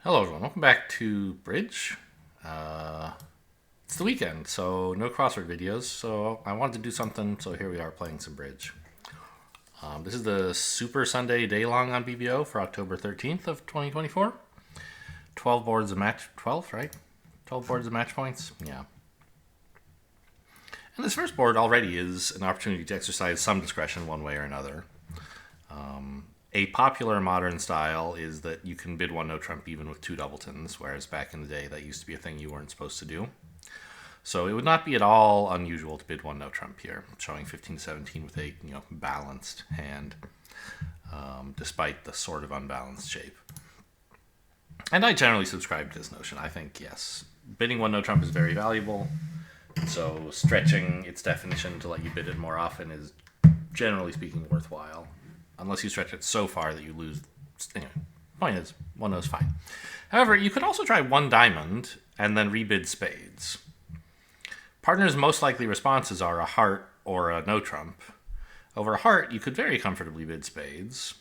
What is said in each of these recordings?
Hello, everyone. Welcome back to Bridge. Uh, it's the weekend, so no crossword videos. So I wanted to do something, so here we are playing some Bridge. This is the Super Sunday Daylong on BBO for October 13th of 2024. 12 boards of match... 12, right? 12 boards of match points? Yeah. And this first board already is an opportunity to exercise some discretion one way or another. A popular modern style is that you can bid one no trump even with two doubletons, whereas back in the day that used to be a thing you weren't supposed to do. So it would not be at all unusual to bid one no trump here, showing 15-17 with a balanced hand, despite the sort of unbalanced shape. And I generally subscribe to this notion. I think, yes, bidding one no trump is very valuable. So stretching its definition to let you bid it more often is, generally speaking, worthwhile. Unless you stretch it so far that you lose. Anyway, point is, one no is fine. However, you could also try one diamond and then rebid spades. Partner's most likely responses are a heart or a no trump. Over a heart, you could very comfortably bid spades.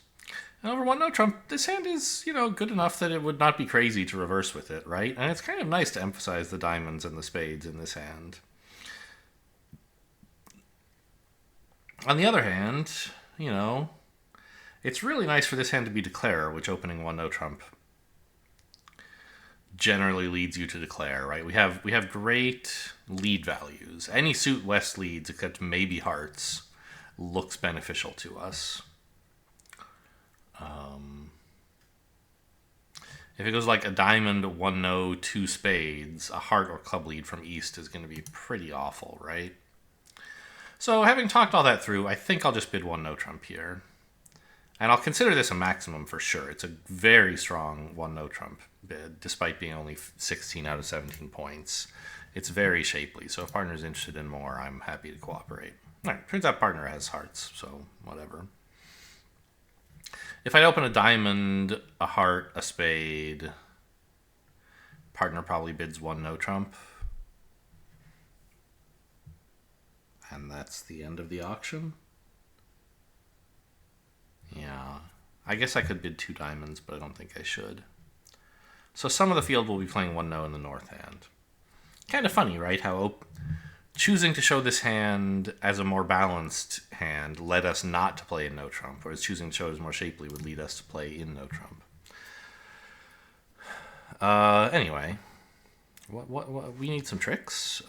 And over one no trump, this hand is, good enough that it would not be crazy to reverse with it, right? And it's kind of nice to emphasize the diamonds and the spades in this hand. On the other hand, it's really nice for this hand to be declare, which opening one no trump generally leads you to declare, right? We have great lead values. Any suit West leads, except maybe hearts, looks beneficial to us. If it goes like a diamond, one no, two spades, a heart or club lead from East is going to be pretty awful, right? So having talked all that through, I think I'll just bid one no trump here. And I'll consider this a maximum for sure. It's a very strong one no trump bid, despite being only 16 out of 17 points. It's very shapely, so if partner's interested in more, I'm happy to cooperate. All right, turns out partner has hearts, so whatever. If I open a diamond, a heart, a spade, partner probably bids one no trump. And that's the end of the auction. Yeah, I guess I could bid two diamonds, but I don't think I should. So some of the field will be playing one no in the north hand. Kind of funny, right? How choosing to show this hand as a more balanced hand led us not to play in no trump, whereas choosing to show it as more shapely would lead us to play in no trump. Anyway, what we need some tricks.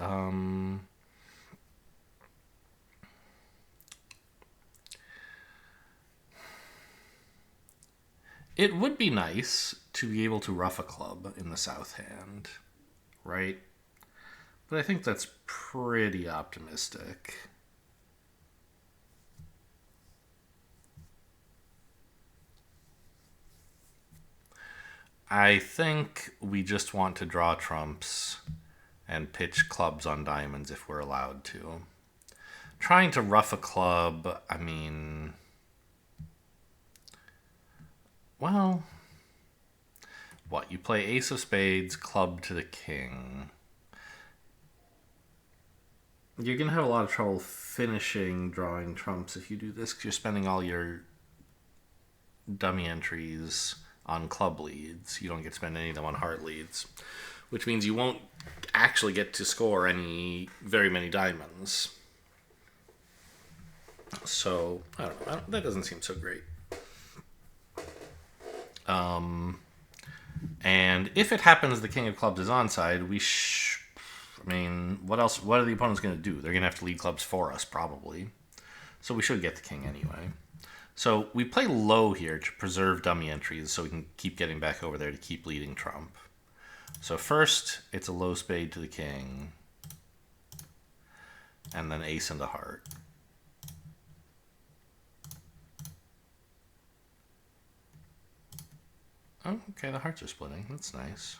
It would be nice to be able to ruff a club in the south hand, right? But I think that's pretty optimistic. I think we just want to draw trumps and pitch clubs on diamonds if we're allowed to. Trying to ruff a club, I mean... Well, what? You play ace of spades, club to the king. You're going to have a lot of trouble finishing drawing trumps if you do this, because you're spending all your dummy entries on club leads. You don't get to spend any of them on heart leads, which means you won't actually get to score very many diamonds. So, I don't know. That doesn't seem so great. And if it happens the king of clubs is onside, what else? What are the opponents going to do? They're going to have to lead clubs for us, probably. So we should get the king anyway. So we play low here to preserve dummy entries so we can keep getting back over there to keep leading trump. So first, it's a low spade to the king. And then ace into heart. Oh, okay, the hearts are splitting. That's nice.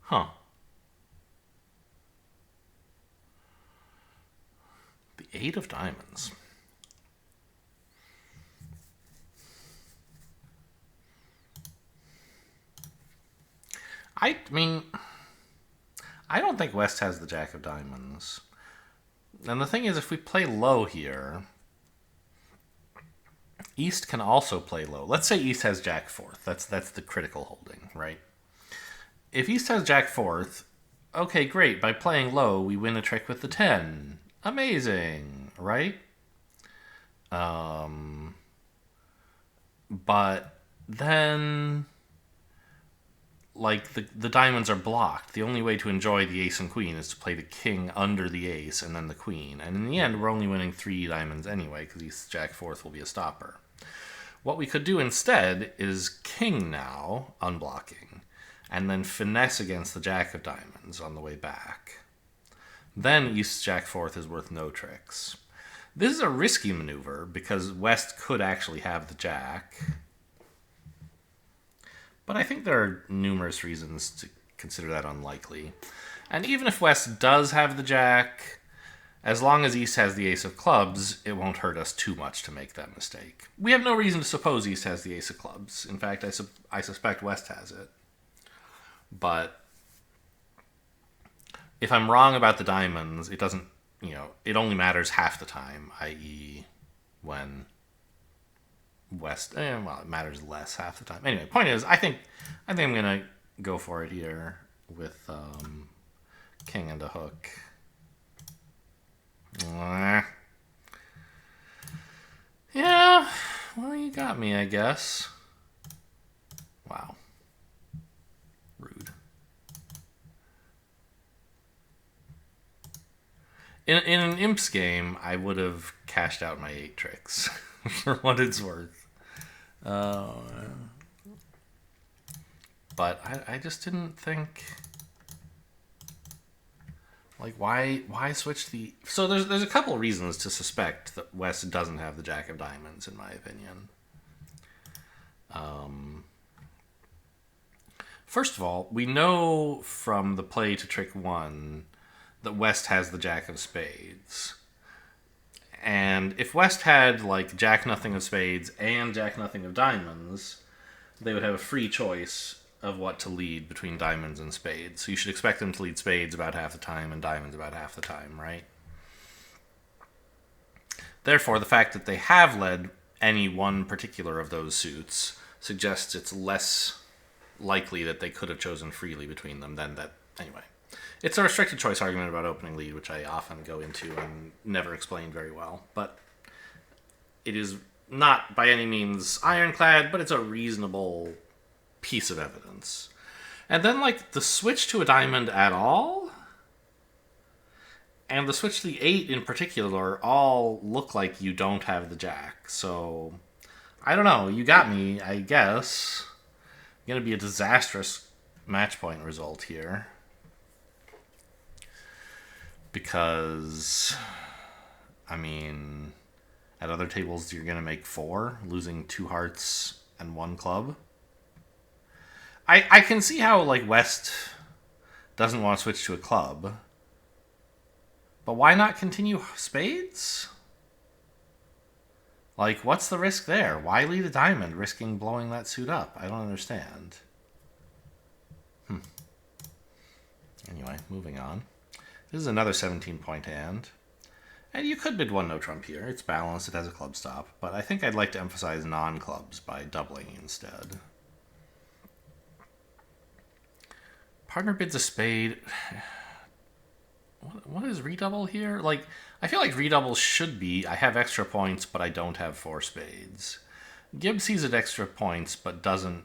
Huh. The 8 of diamonds. I mean, I don't think West has the jack of diamonds. And the thing is, if we play low here, East can also play low. Let's say East has Jack fourth. That's the critical holding, right? If East has Jack fourth, okay, great. By playing low, we win a trick with the 10. Amazing, right? But then, like, the diamonds are blocked. The only way to enjoy the ace and queen is to play the king under the ace and then the queen. And in the end, we're only winning 3 diamonds anyway, because East Jack fourth will be a stopper. What we could do instead is king now, unblocking, and then finesse against the jack of diamonds on the way back. Then East Jack fourth is worth no tricks. This is a risky maneuver because West could actually have the jack. But I think there are numerous reasons to consider that unlikely. And even if West does have the jack, as long as East has the ace of clubs, it won't hurt us too much to make that mistake. We have no reason to suppose East has the ace of clubs. In fact, I suspect West has it. But if I'm wrong about the diamonds, it doesn't, it only matters half the time, i.e. when West, it matters less half the time. Anyway, point is, I think I'm gonna go for it here with king and a hook. Yeah, well, you got me, I guess. Wow. Rude. In an imps game, I would have cashed out my 8 tricks for what it's worth. But I just didn't think, like, why switch the... So there's a couple reasons to suspect that West doesn't have the jack of diamonds, in my opinion. First of all, we know from the play to trick 1 that West has the jack of spades. And if West had, like, jack nothing of spades and jack nothing of diamonds, they would have a free choice of what to lead between diamonds and spades. So you should expect them to lead spades about half the time and diamonds about half the time, right? Therefore, the fact that they have led any one particular of those suits suggests it's less likely that they could have chosen freely between them than that. Anyway, it's a restricted choice argument about opening lead, which I often go into and never explain very well. But it is not by any means ironclad, but it's a reasonable piece of evidence. And then, like, the switch to a diamond at all, and the switch to the 8 in particular, all look like you don't have the jack. So, I don't know. You got me, I guess. Going to be a disastrous match point result here. Because, I mean, at other tables you're going to make 4, losing 2 hearts and 1 club. I can see how, like, West doesn't want to switch to a club. But why not continue spades? Like, what's the risk there? Why lead a diamond risking blowing that suit up? I don't understand. Anyway, moving on. This is another 17-point hand. And you could bid 1 no trump here. It's balanced, it has a club stop. But I think I'd like to emphasize non-clubs by doubling instead. Partner bids a spade. What is redouble here? Like, I feel like redouble should be, I have extra points, but I don't have 4 spades. Gibbs sees it extra points, but doesn't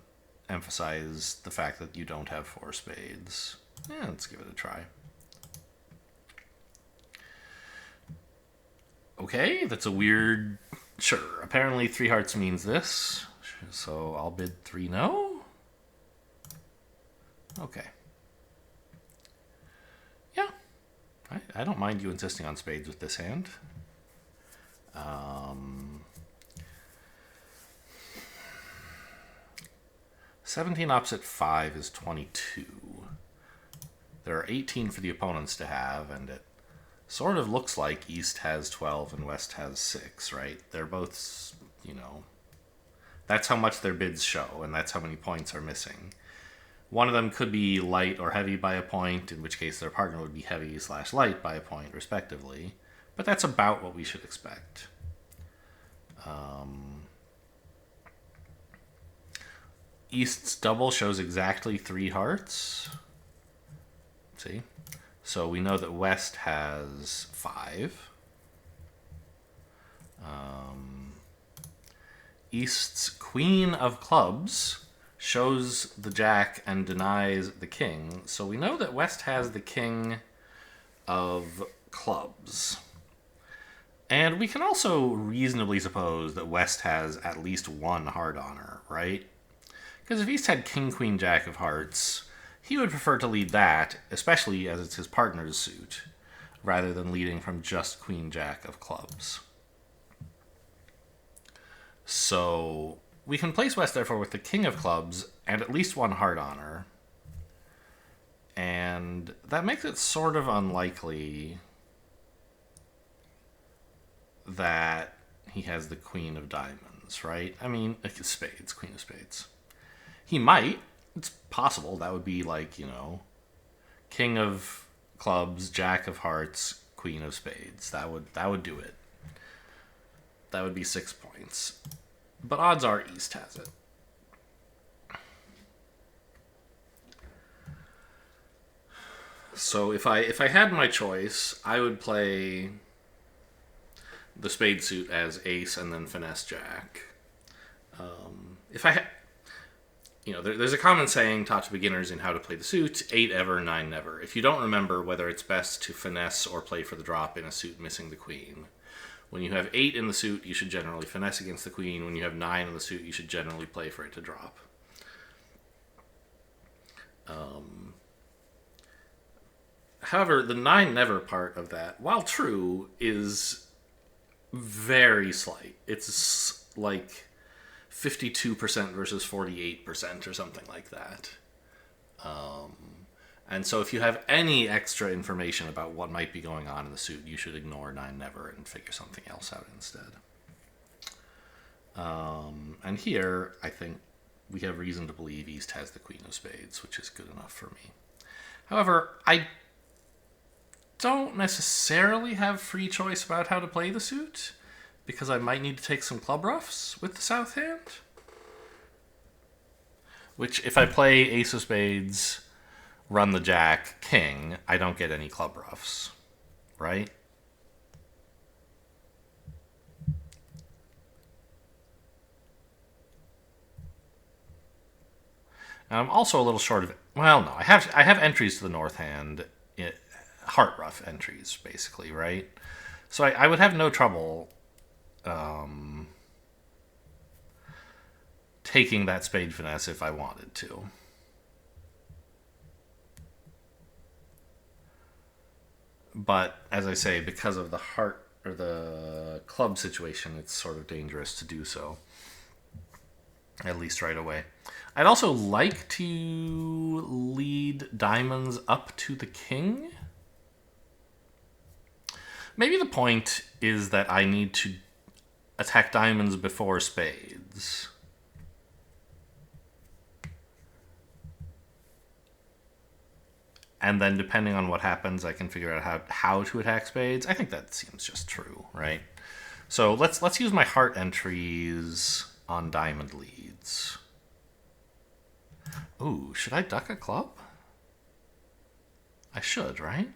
emphasize the fact that you don't have 4 spades. Yeah, let's give it a try. Okay, that's a weird... Sure, apparently 3 hearts means this. So I'll bid 3 no? Okay. Yeah. I don't mind you insisting on spades with this hand. 17 opposite 5 is 22. There are 18 for the opponents to have, and it sort of looks like East has 12 and West has 6, right? They're both, that's how much their bids show, and that's how many points are missing. One of them could be light or heavy by a point, in which case their partner would be heavy/light by a point, respectively. But that's about what we should expect. East's double shows exactly 3 hearts. See? So we know that West has 5. East's Queen of Clubs shows the Jack and denies the King. So we know that West has the King of Clubs. And we can also reasonably suppose that West has at least one heart on her, right? Because if East had King, Queen, Jack of Hearts, he would prefer to lead that, especially as it's his partner's suit, rather than leading from just Queen, Jack of Clubs. So we can place West, therefore, with the King of Clubs and at least one heart on her. And that makes it sort of unlikely that he has the Queen of Diamonds, right? I mean, like spades, Queen of Spades. He might. It's possible. That would be like, King of Clubs, Jack of Hearts, Queen of Spades. That would do it. That would be 6 points. But odds are East has it. So if I had my choice, I would play the spade suit as ace and then finesse Jack. If I had... there's a common saying taught to beginners in how to play the suit, 8 ever, 9 never. If you don't remember whether it's best to finesse or play for the drop in a suit missing the queen, when you have 8 in the suit, you should generally finesse against the queen. When you have 9 in the suit, you should generally play for it to drop. However, the 9 never part of that, while true, is very slight. It's like 52% versus 48% or something like that. And so if you have any extra information about what might be going on in the suit, you should ignore 9 never and figure something else out instead. And here, I think we have reason to believe East has the Queen of Spades, which is good enough for me. However, I don't necessarily have free choice about how to play the suit, because I might need to take some club ruffs with the south hand. Which, if I play Ace of Spades, run the Jack, King, I don't get any club ruffs, right? And I'm also a little short of... Well, no, I have entries to the north hand, heart ruff entries, basically, right? So I would have no trouble taking that spade finesse if I wanted to. But, as I say, because of the heart or the club situation, it's sort of dangerous to do so. At least right away. I'd also like to lead diamonds up to the king. Maybe the point is that I need to attack diamonds before spades. And then depending on what happens, I can figure out how to attack spades. I think that seems just true, right? So let's use my heart entries on diamond leads. Ooh, should I duck a club? I should, right?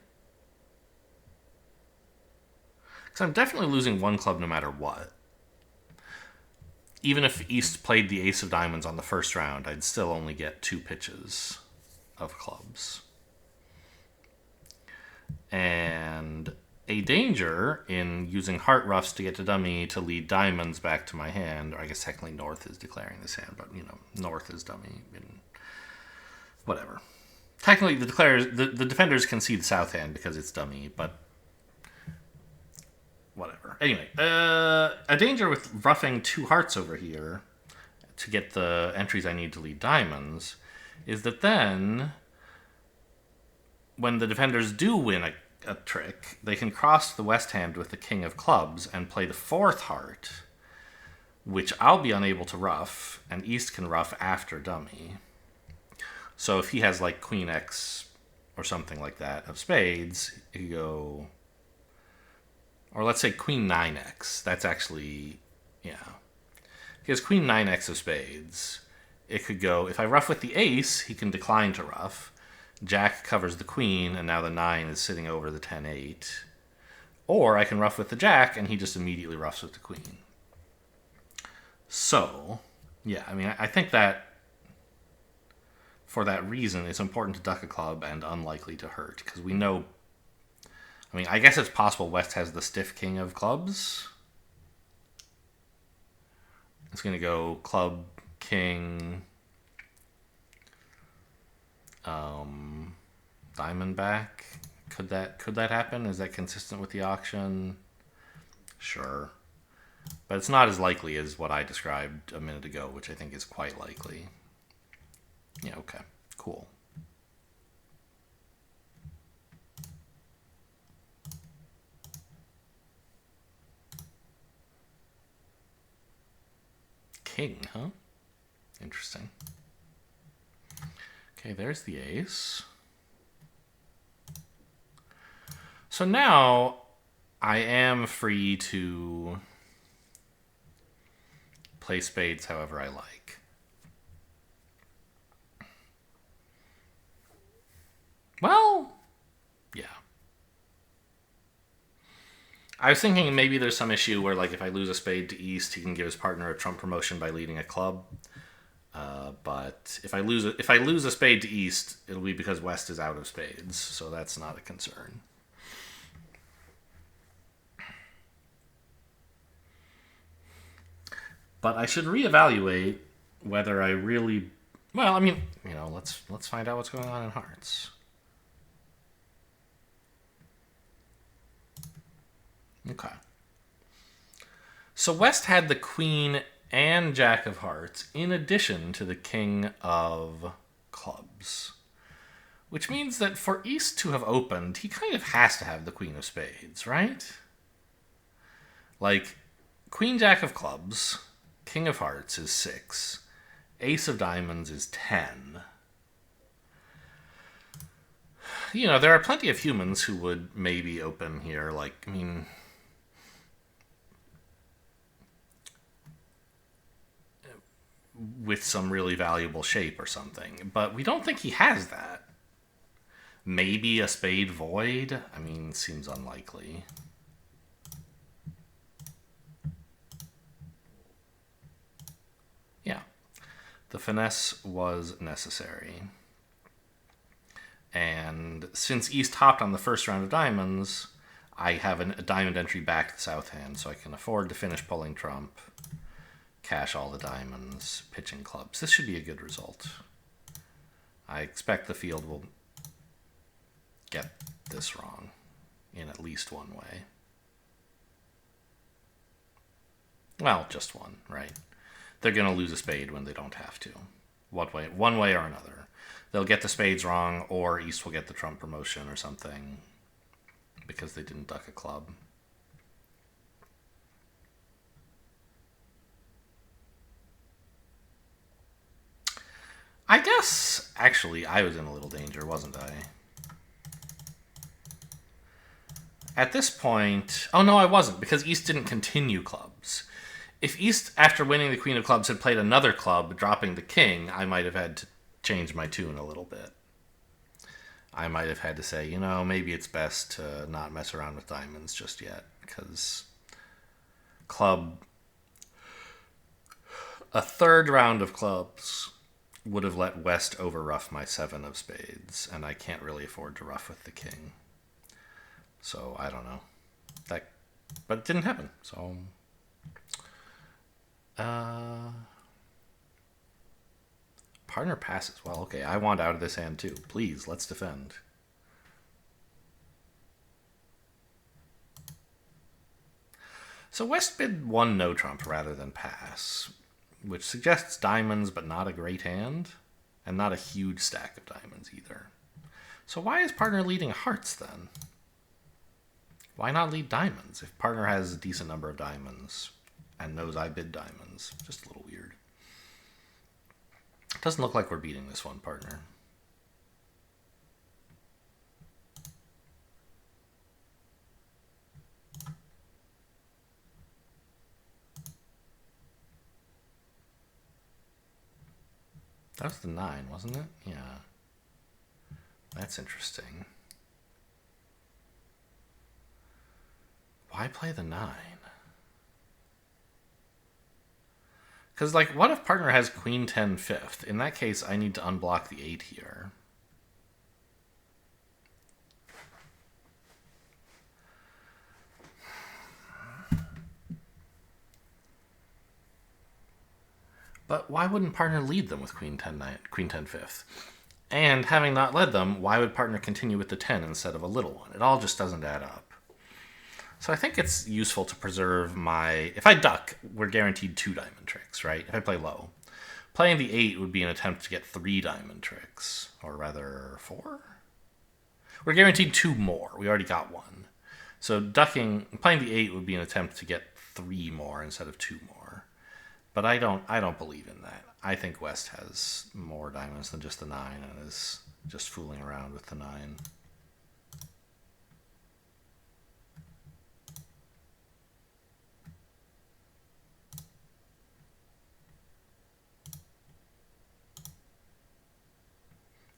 Because I'm definitely losing one club no matter what. Even if East played the ace of diamonds on the first round, I'd still only get 2 pitches of clubs. And a danger in using heart ruffs to get to dummy to lead diamonds back to my hand, or I guess technically North is declaring this hand, but North is dummy. Whatever. Technically, the defenders can see the south hand because it's dummy, but whatever. Anyway, a danger with ruffing 2 hearts over here to get the entries I need to lead diamonds is that then, when the defenders do win a trick, they can cross the west hand with the king of clubs and play the 4th heart, which I'll be unable to ruff, and East can ruff after dummy. So if he has like Queen X or something like that of spades, he could go... Or let's say Queen 9X. That's actually... Yeah. He has Queen 9X of spades, it could go, if I ruff with the ace, he can decline to ruff. Jack covers the queen, and now the 9 is sitting over the 10-8. Or I can ruff with the jack, and he just immediately ruffs with the queen. So, yeah, I mean, I think that for that reason, it's important to duck a club and unlikely to hurt. Because we know, I mean, I guess it's possible West has the stiff king of clubs. It's going to go club, king, diamond back. Could that happen? Is that consistent with the auction? Sure. But it's not as likely as what I described a minute ago, which I think is quite likely. Yeah, okay. Cool. King, huh? Interesting. Okay, there's the ace. So now I am free to play spades however I like. Well, yeah. I was thinking maybe there's some issue where, like, if I lose a spade to East, he can give his partner a trump promotion by leading a club. But if I lose a spade to East, it'll be because West is out of spades, so that's not a concern. But I should reevaluate whether I really. Well, I mean, let's find out what's going on in hearts. Okay. So West had the queen and jack of hearts in addition to the king of clubs. Which means that for East to have opened, he kind of has to have the queen of spades, right? Like, queen jack of clubs, king of hearts is 6, ace of diamonds is 10. There are plenty of humans who would maybe open here. Like, I mean, with some really valuable shape or something. But we don't think he has that. Maybe a spade void? I mean, seems unlikely. Yeah. The finesse was necessary. And since East hopped on the first round of diamonds, I have a diamond entry back to the south hand, so I can afford to finish pulling trump, cash all the diamonds, pitching clubs. This should be a good result. I expect the field will get this wrong in at least one way. Well, just one, right? They're going to lose a spade when they don't have to. One way or another. They'll get the spades wrong, or East will get the trump promotion or something because they didn't duck a club. I guess, actually, I was in a little danger, wasn't I? At this point... Oh, no, I wasn't, because East didn't continue clubs. If East, after winning the queen of clubs, had played another club, dropping the king, I might have had to change my tune a little bit. I might have had to say, maybe it's best to not mess around with diamonds just yet, because a third round of clubs would have let West over-ruff my 7 of spades, and I can't really afford to ruff with the king. So, I don't know. But it didn't happen, so... Partner passes. Well, okay, I want out of this hand too. Please, let's defend. So West bid 1 no trump rather than pass, which suggests diamonds but not a great hand, and not a huge stack of diamonds either. So why is partner leading hearts then? Why not lead diamonds if partner has a decent number of diamonds and knows I bid diamonds? Just a little weird. Doesn't look like we're beating this one, partner. That was the 9, wasn't it? Yeah. That's interesting. Why play the 9? Because, like, what if partner has queen 10 fifth? In that case, I need to unblock the 8 here. But why wouldn't partner lead them with queen 10 fifth? And having not led them, why would partner continue with the 10 instead of a little one? It all just doesn't add up. So I think it's useful to preserve my... If I duck, we're guaranteed 2 diamond tricks, right? If I play low. Playing the 8 would be an attempt to get 3 diamond tricks. Or rather, 4? We're guaranteed 2 more. We already got 1. So playing the 8 would be an attempt to get 3 more instead of 2 more. But I don't believe in that. I think West has more diamonds than just the 9 and is just fooling around with the 9.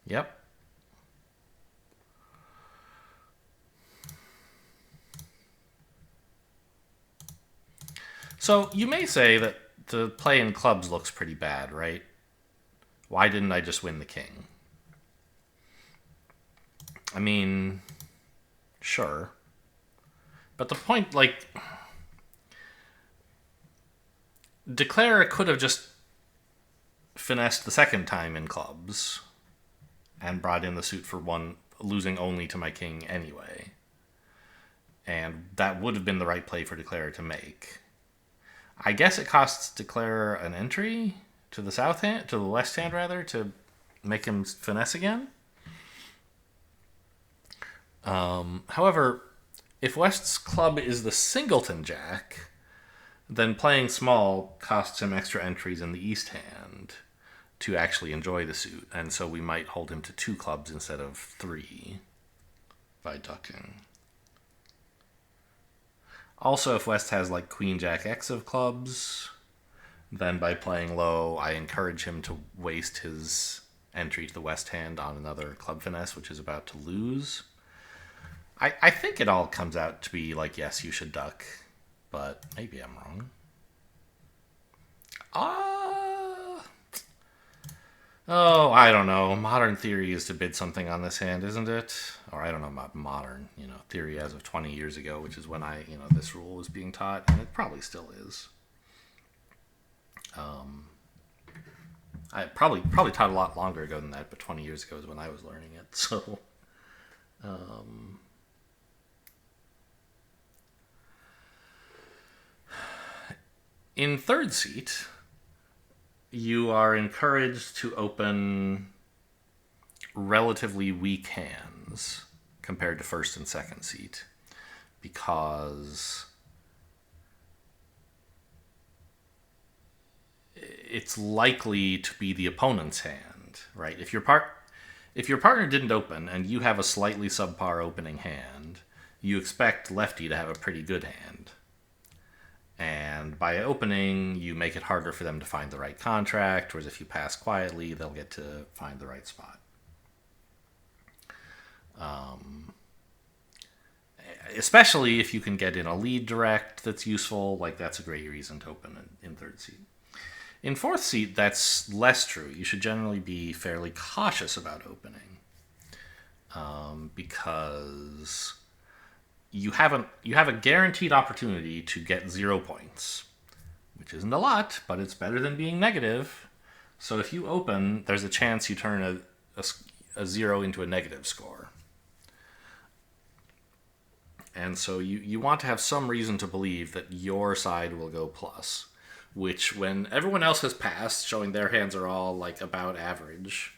Yep. So you may say that the play in clubs looks pretty bad, right? Why didn't I just win the king? I mean, sure. But the point, like, Declare could have just finessed the second time in clubs and brought in the suit for 1, losing only to my king anyway. And that would have been the right play for Declare to make. I guess it costs Declare an entry to the south hand, to the west hand rather, to make him finesse again. However, if West's club is the singleton jack, then playing small costs him extra entries in the east hand to actually enjoy the suit, and so we might hold him to 2 clubs instead of 3 by ducking. Also, if West has like Queen Jack X of clubs, then by playing low, I encourage him to waste his entry to the west hand on another club finesse, which is about to lose. I think it all comes out to be like, yes, you should duck, but maybe I'm wrong. Oh, I don't know. Modern theory is to bid something on this hand, isn't it? Or I don't know about modern, theory as of 20 years ago, which is when this rule was being taught, and it probably still is. I probably taught a lot longer ago than that, but 20 years ago is when I was learning it. So, in third seat, you are encouraged to open relatively weak hands compared to first and second seat, because it's likely to be the opponent's hand, right? If your partner didn't open and you have a slightly subpar opening hand, you expect lefty to have a pretty good hand. And by opening, you make it harder for them to find the right contract, whereas if you pass quietly, they'll get to find the right spot. Especially if you can get in a lead direct that's useful, like that's a great reason to open in third seat. In fourth seat, that's less true. You should generally be fairly cautious about opening, because you have a guaranteed opportunity to get 0 points, which isn't a lot, but it's better than being negative. So if you open, there's a chance you turn a 0 into a negative score. And so you want to have some reason to believe that your side will go plus, which when everyone else has passed, showing their hands are all like about average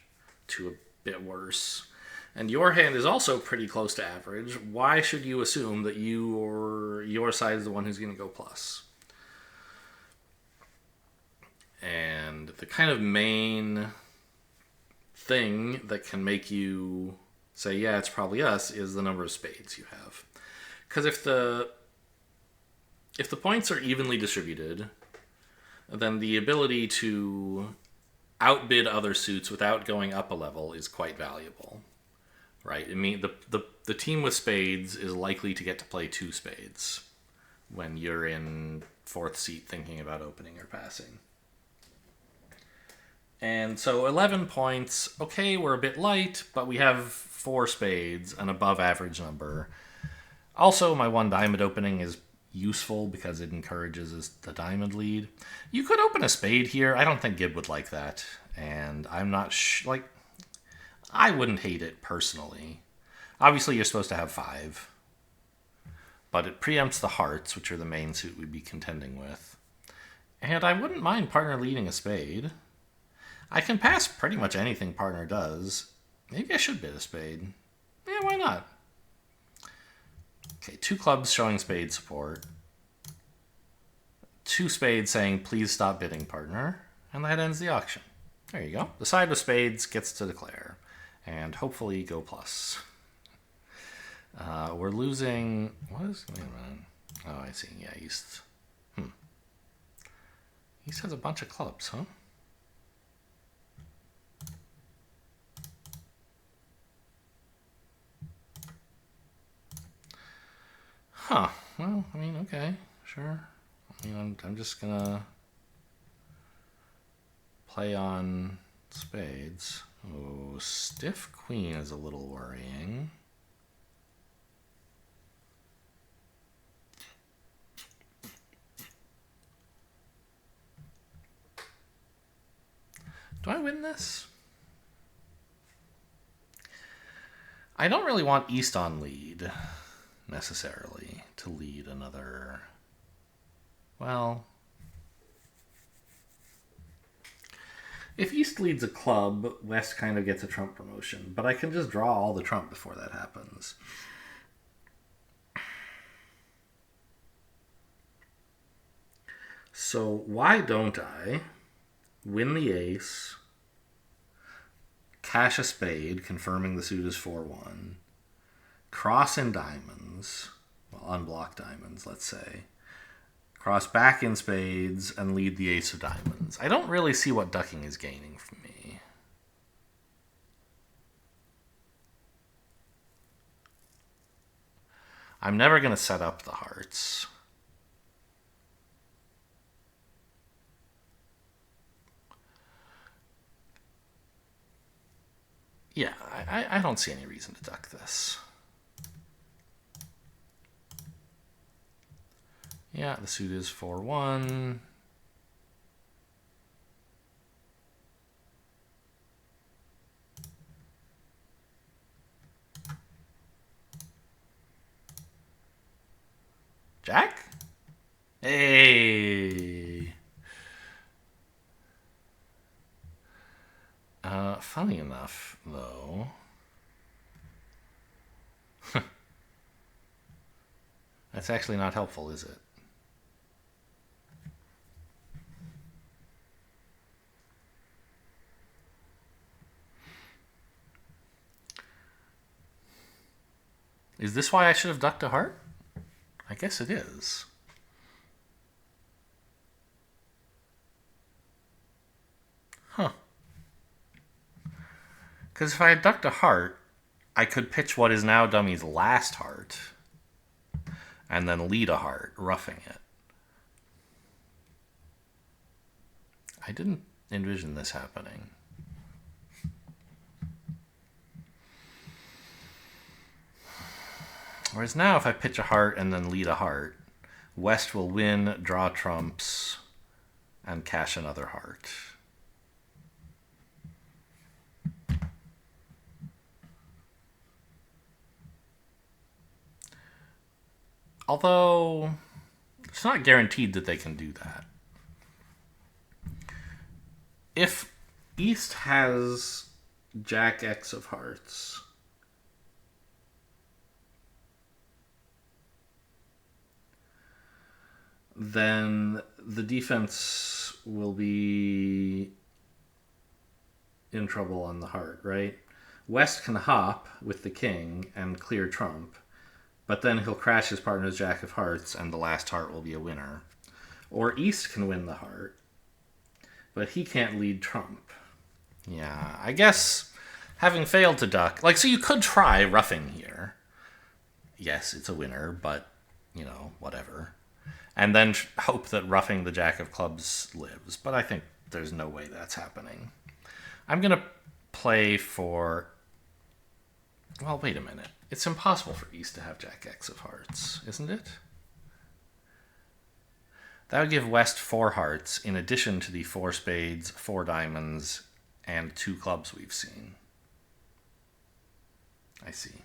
to a bit worse, and your hand is also pretty close to average, why should you assume that your side is the one who's going to go plus? And the kind of main thing that can make you say, yeah, it's probably us, is the number of spades you have. Because if the points are evenly distributed, then the ability to outbid other suits without going up a level is quite valuable, right? I mean, the team with spades is likely to get to play 2 spades when you're in 4th seat thinking about opening or passing. And so 11 points, okay, we're a bit light, but we have 4 spades, an above average number. Also, my 1 diamond opening is useful because it encourages the diamond lead. You could open a spade here. I don't think Gib would like that. And I'm not I wouldn't hate it personally. Obviously, you're supposed to have 5. But it preempts the hearts, which are the main suit we'd be contending with. And I wouldn't mind partner leading a spade. I can pass pretty much anything partner does. Maybe I should bid a spade. Yeah, why not? Okay, 2 clubs showing spade support. 2 spades saying, please stop bidding, partner. And that ends the auction. There you go. The side with spades gets to declare. And hopefully go plus. We're losing... Wait a minute. Oh, I see. Yeah, East. East has a bunch of clubs, huh? Huh. Well, I mean, okay. Sure. I mean, I'm just gonna play on spades. Oh, stiff queen is a little worrying. Do I win this? I don't really want East on lead, necessarily, to lead another... Well... If East leads a club, West kind of gets a trump promotion, but I can just draw all the trump before that happens. So why don't I win the ace, cash a spade, confirming the suit is 4-1, cross in diamonds, well, unblock diamonds, let's say, cross back in spades, and lead the ace of diamonds. I don't really see what ducking is gaining from me. I'm never going to set up the hearts. Yeah, I don't see any reason to duck this. Yeah, the suit is 4-1. Jack? Hey! Funny enough, though... That's actually not helpful, is it? Is this why I should have ducked a heart? I guess it is. Huh. Because if I had ducked a heart, I could pitch what is now Dummy's last heart, and then lead a heart, roughing it. I didn't envision this happening. Whereas now, if I pitch a heart and then lead a heart, West will win, draw trumps, and cash another heart. Although, it's not guaranteed that they can do that. If East has Jack X of hearts, then the defense will be in trouble on the heart, right? West can hop with the king and clear trump, but then he'll crash his partner's Jack of hearts and the last heart will be a winner. Or East can win the heart, but he can't lead trump. Yeah, I guess having failed to duck, like, so you could try roughing here. Yes, it's a winner, but, whatever. And then hope that roughing the jack of clubs lives. But I think there's no way that's happening. I'm going to play for... Well, wait a minute. It's impossible for East to have jack X of hearts, isn't it? That would give West 4 hearts in addition to the 4 spades, 4 diamonds, and 2 clubs we've seen. I see.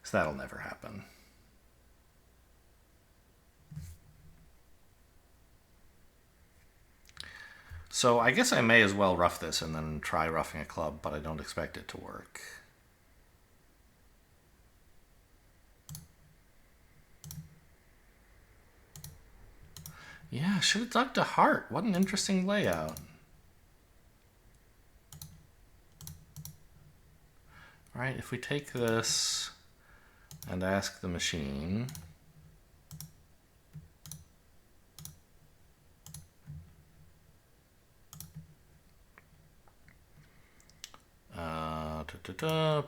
So that'll never happen. So I guess I may as well rough this and then try roughing a club, but I don't expect it to work. Yeah, should have dug to heart. What an interesting layout. All right, if we take this and ask the machine...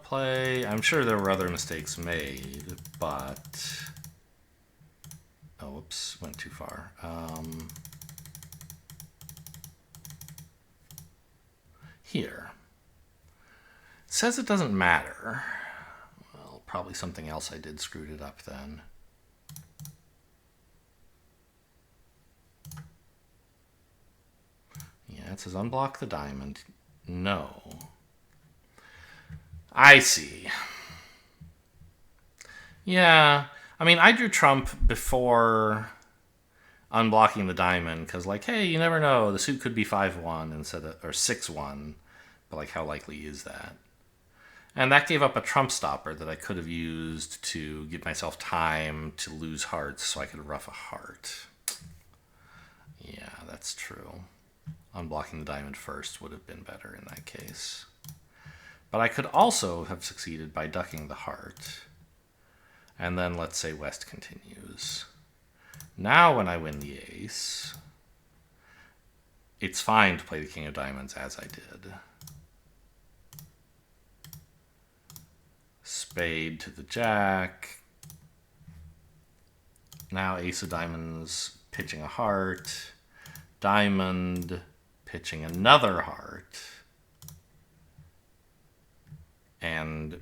play. I'm sure there were other mistakes made, but... Oh, whoops, went too far. Here. It says it doesn't matter. Well, probably something else I did screwed it up then. Yeah, it says unblock the diamond. No. I see. Yeah. I mean, I drew trump before unblocking the diamond because, like, hey, you never know. The suit could be 5-1 instead of, or 6-1. But, like, how likely is that? And that gave up a trump stopper that I could have used to give myself time to lose hearts so I could rough a heart. Yeah, that's true. Unblocking the diamond first would have been better in that case. But I could also have succeeded by ducking the heart. And then let's say West continues. Now when I win the ace, it's fine to play the king of diamonds as I did. Spade to the jack. Now ace of diamonds pitching a heart. Diamond pitching another heart. And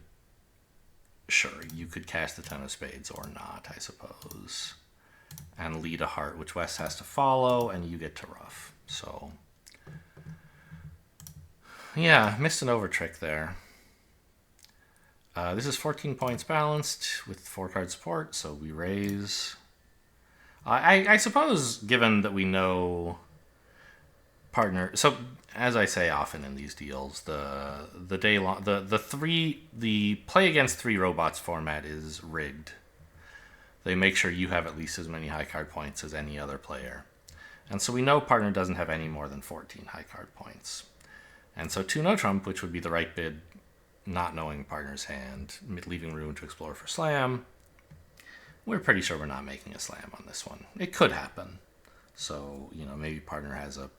sure, you could cast the 10 of spades or not, I suppose. And lead a heart, which West has to follow, and you get to rough. So, yeah, missed an over trick there. This is 14 points balanced with 4 card support, so we raise. I suppose, given that we know partner, so as I say often in these deals, the Daylong, the play against 3 robots format is rigged. They make sure you have at least as many high card points as any other player. And so we know partner doesn't have any more than 14 high card points. And so 2 no trump, which would be the right bid, not knowing partner's hand, leaving room to explore for slam. We're pretty sure we're not making a slam on this one. It could happen. So, maybe partner has a...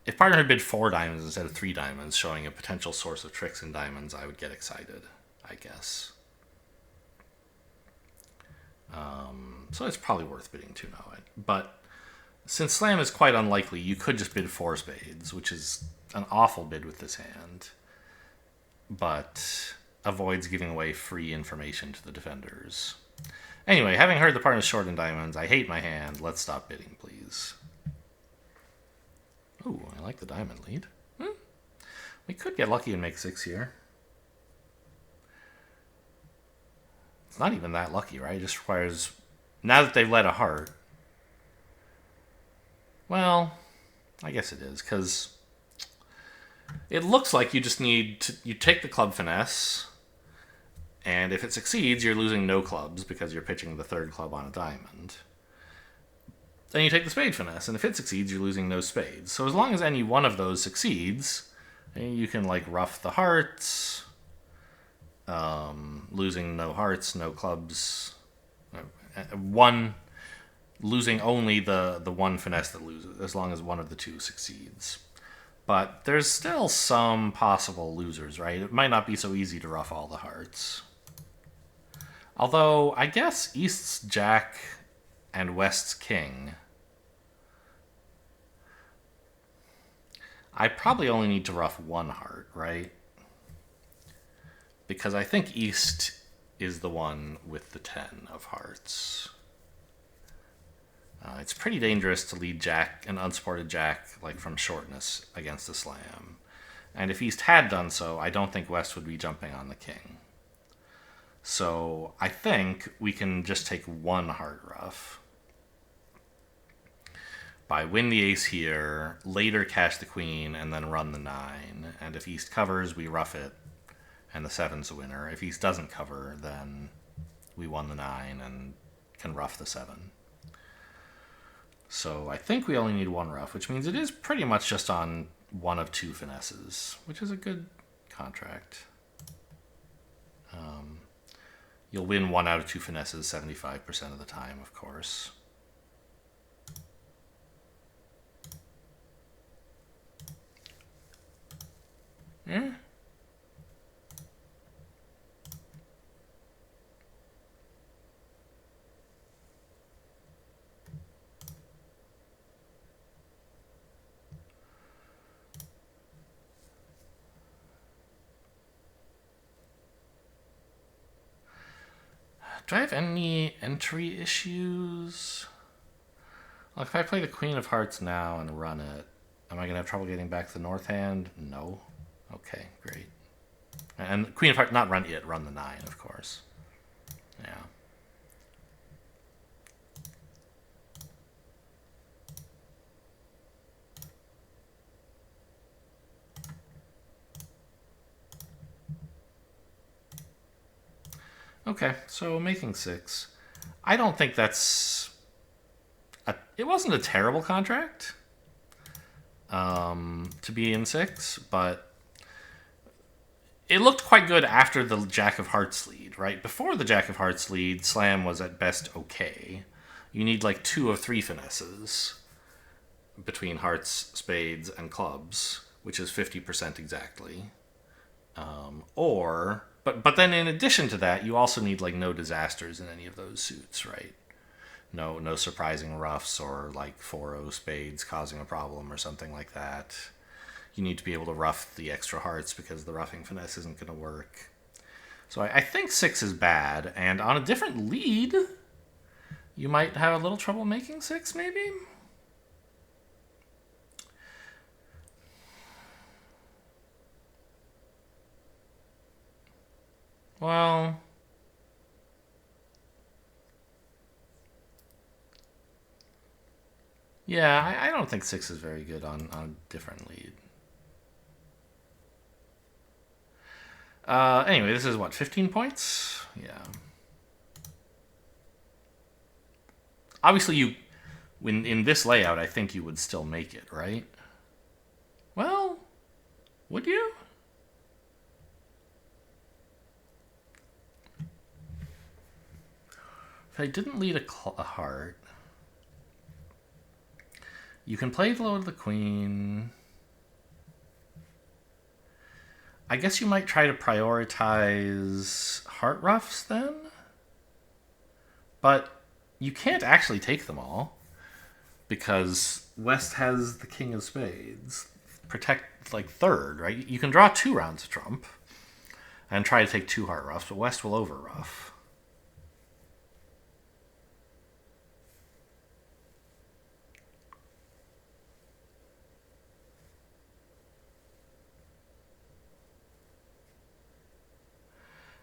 if partner had bid 4 diamonds instead of 3 diamonds, showing a potential source of tricks in diamonds, I would get excited, I guess. So it's probably worth bidding 2 no. But since slam is quite unlikely, you could just bid 4 spades, which is an awful bid with this hand, but avoids giving away free information to the defenders. Anyway, having heard the partner's short in diamonds, I hate my hand. Let's stop bidding, please. Ooh, I like the diamond lead. We could get lucky and make 6 here. It's not even that lucky, right? It just requires... Now that they've led a heart... Well, I guess it is, because... It looks like you just need to... You take the club finesse, and if it succeeds, you're losing no clubs because you're pitching the 3rd club on a diamond. Then you take the spade finesse, and if it succeeds, you're losing no spades. So as long as any one of those succeeds, you can, like, rough the hearts, losing no hearts, no clubs. One losing only the one finesse that loses, as long as one of the two succeeds. But there's still some possible losers, right? It might not be so easy to ruff all the hearts. Although, I guess East's Jack and West's King, I probably only need to ruff one heart, right? Because I think East is the one with the 10 of hearts. It's pretty dangerous to lead Jack, an unsupported Jack, like from shortness against a slam. And if East had done so, I don't think West would be jumping on the king. So I think we can just take one heart ruff. By win the ace here, later cash the queen, and then run the 9. And if East covers, we ruff it, and the 7's the winner. If East doesn't cover, then we won the 9 and can ruff the 7. So I think we only need one ruff, which means it is pretty much just on one of two finesses, which is a good contract. You'll win one out of two finesses 75% of the time, of course. Yeah. Do I have any entry issues? Like if I play the Queen of Hearts now and run it, am I going to have trouble getting back the North hand? No. Okay, great. And Queen of Hearts, not run it, run the 9, of course. Yeah. Okay, so making 6. I don't think that's... it wasn't a terrible contract to be in 6, but it looked quite good after the Jack of Hearts lead, right? Before the Jack of Hearts lead, Slam was at best okay. You need like 2 of 3 finesses between hearts, spades, and clubs, which is 50% exactly. But then in addition to that, you also need like no disasters in any of those suits, right? No surprising ruffs or like 4-0 spades causing a problem or something like that. You need to be able to ruff the extra hearts because the ruffing finesse isn't going to work. So I think 6 is bad, and on a different lead, you might have a little trouble making 6, maybe? Well... yeah, I don't think 6 is very good on a different lead. Anyway, this is what, 15 points? Yeah. Obviously, in this layout, I think you would still make it, right? Well, would you? If I didn't lead a heart, you can play the low of the queen. I guess you might try to prioritize heart ruffs then? But you can't actually take them all because West has the king of spades. Protect like third, right? You can draw 2 rounds of trump and try to take 2 heart ruffs, but West will over ruff.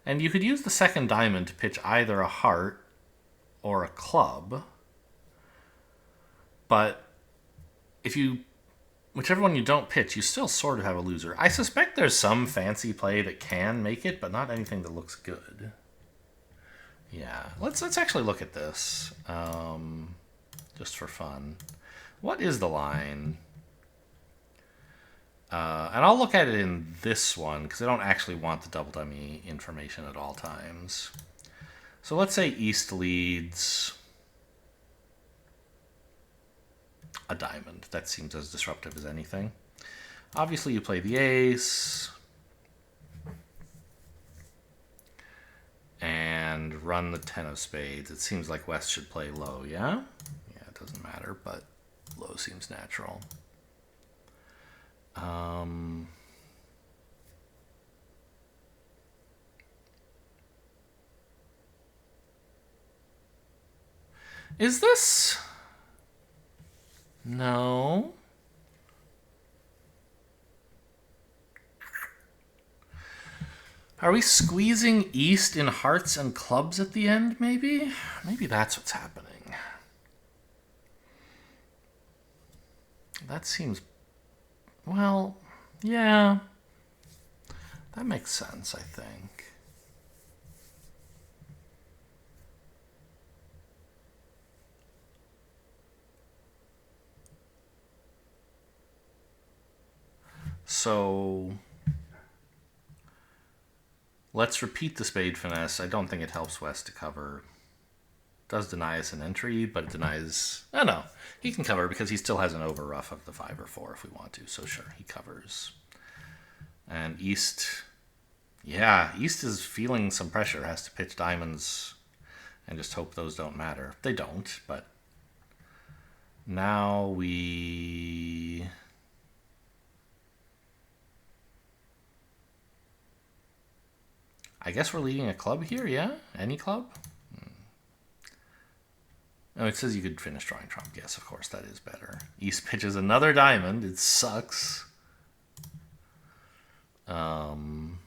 And you could use the second diamond to pitch either a heart or a club. But if you... whichever one you don't pitch, you still sort of have a loser. I suspect there's some fancy play that can make it, but not anything that looks good. Yeah, let's actually look at this. Just for fun. What is the line? And I'll look at it in this one, because I don't actually want the double dummy information at all times. So let's say East leads a diamond. That seems as disruptive as anything. Obviously, you play the ace and run the 10 of spades. It seems like West should play low, yeah? Yeah, it doesn't matter, but low seems natural. Is this... No. Are we squeezing East in hearts and clubs at the end, maybe? Maybe that's what's happening. That seems... Well, yeah. That makes sense, I think. So... Let's repeat the spade finesse. I don't think it helps West to cover. Does deny us an entry, but it denies... Oh, no. He can cover because he still has an over rough of the 5 or 4 if we want to. So sure, he covers. And East... Yeah, East is feeling some pressure. Has to pitch diamonds and just hope those don't matter. They don't, but... Now we... I guess we're leading a club here, yeah? Any club? Oh, it says you could finish drawing trump. Yes, of course, that is better. East pitches another diamond. It sucks. And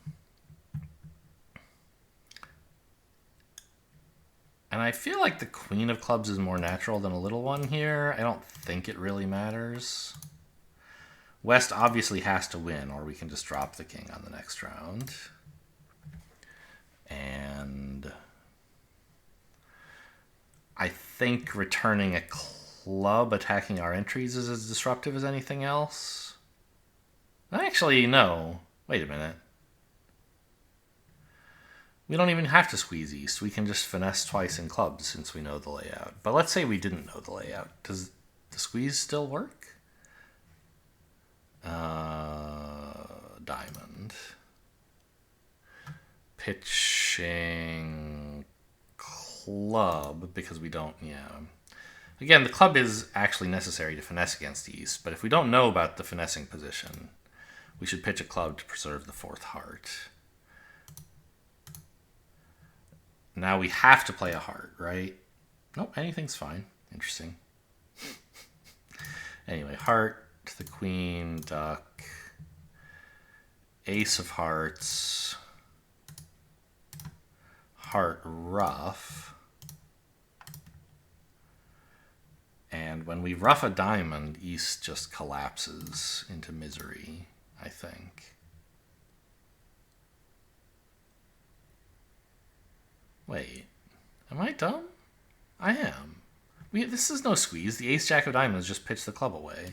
I feel like the queen of clubs is more natural than a little one here. I don't think it really matters. West obviously has to win, or we can just drop the king on the next round. And I think returning a club attacking our entries is as disruptive as anything else. Actually, no. Wait a minute. We don't even have to squeeze East. We can just finesse twice in clubs since we know the layout. But let's say we didn't know the layout. Does the squeeze still work? Diamond. Pitching club because we don't, yeah. Again, the club is actually necessary to finesse against East, but if we don't know about the finessing position, we should pitch a club to preserve the 4th heart. Now we have to play a heart, right? Nope, anything's fine. Interesting. Anyway, heart to the queen, duck, ace of hearts, heart rough. And when we rough a diamond, East just collapses into misery, I think. Wait, am I dumb? I am. This is no squeeze. The ace-jack of diamonds just pitch the club away.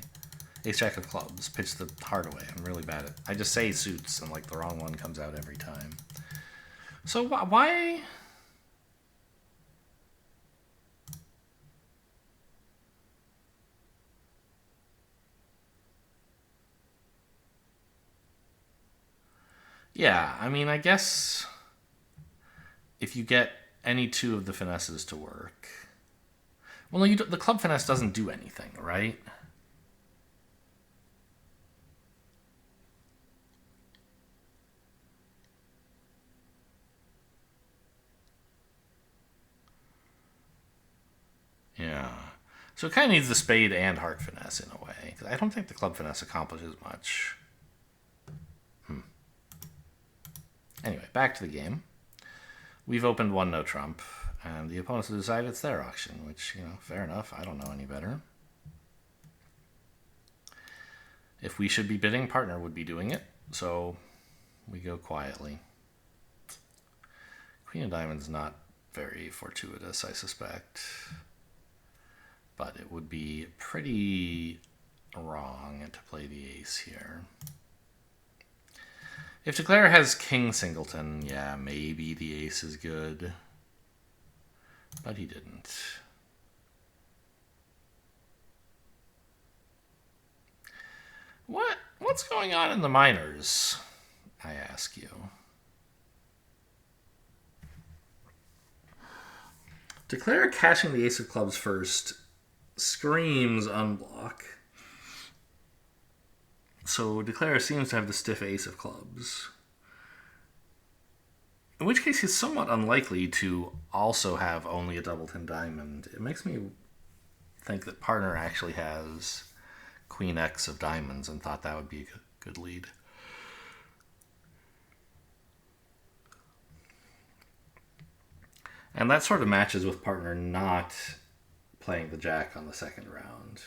Ace-jack of clubs, pitch the heart away. I'm really bad at it. I just say suits, and like the wrong one comes out every time. So why... Yeah, I mean, I guess if you get any 2 of the finesses to work... Well, no, the club finesse doesn't do anything, right? Yeah. So it kind of needs the spade and heart finesse in a way. 'Cause I don't think the club finesse accomplishes much. Anyway, back to the game. We've opened 1 no trump, and the opponents have decided it's their auction, which, you know, fair enough. I don't know any better. If we should be bidding, partner would be doing it, so we go quietly. Queen of diamonds not very fortuitous, I suspect. But it would be pretty wrong to play the ace here. If Declare has king singleton, yeah, maybe the ace is good. But he didn't. what's going on in the minors, I ask you? Declare cashing the ace of clubs first screams unblock. So Declare seems to have the stiff ace of clubs. In which case he's somewhat unlikely to also have only a double 10 diamond. It makes me think that partner actually has Queen X of diamonds and thought that would be a good lead. And that sort of matches with partner not playing the jack on the second round.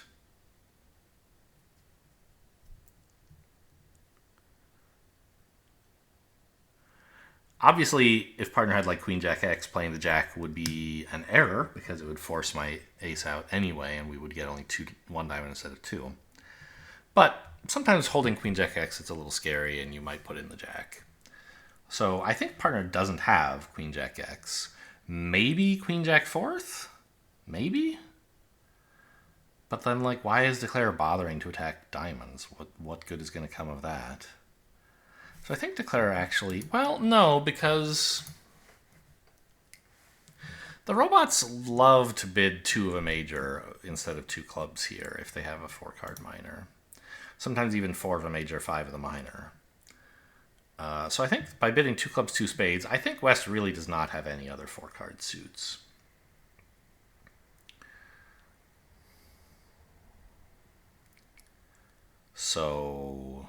Obviously, if partner had like Queen Jack X, playing the jack would be an error because it would force my ace out anyway, and we would get only one diamond instead of two. But sometimes holding Queen Jack X, it's a little scary, and you might put in the jack. So I think partner doesn't have Queen Jack X. Maybe Queen Jack fourth? Maybe? But then, like, why is Declare bothering to attack diamonds? What good is going to come of that? So I think Declare actually... Well, no, because... the robots love to bid 2 of a major instead of 2 clubs here if they have a 4-card minor. Sometimes even 4 of a major, 5 of the minor. So I think by bidding 2 clubs, 2 spades, I think West really does not have any other 4-card suits. So...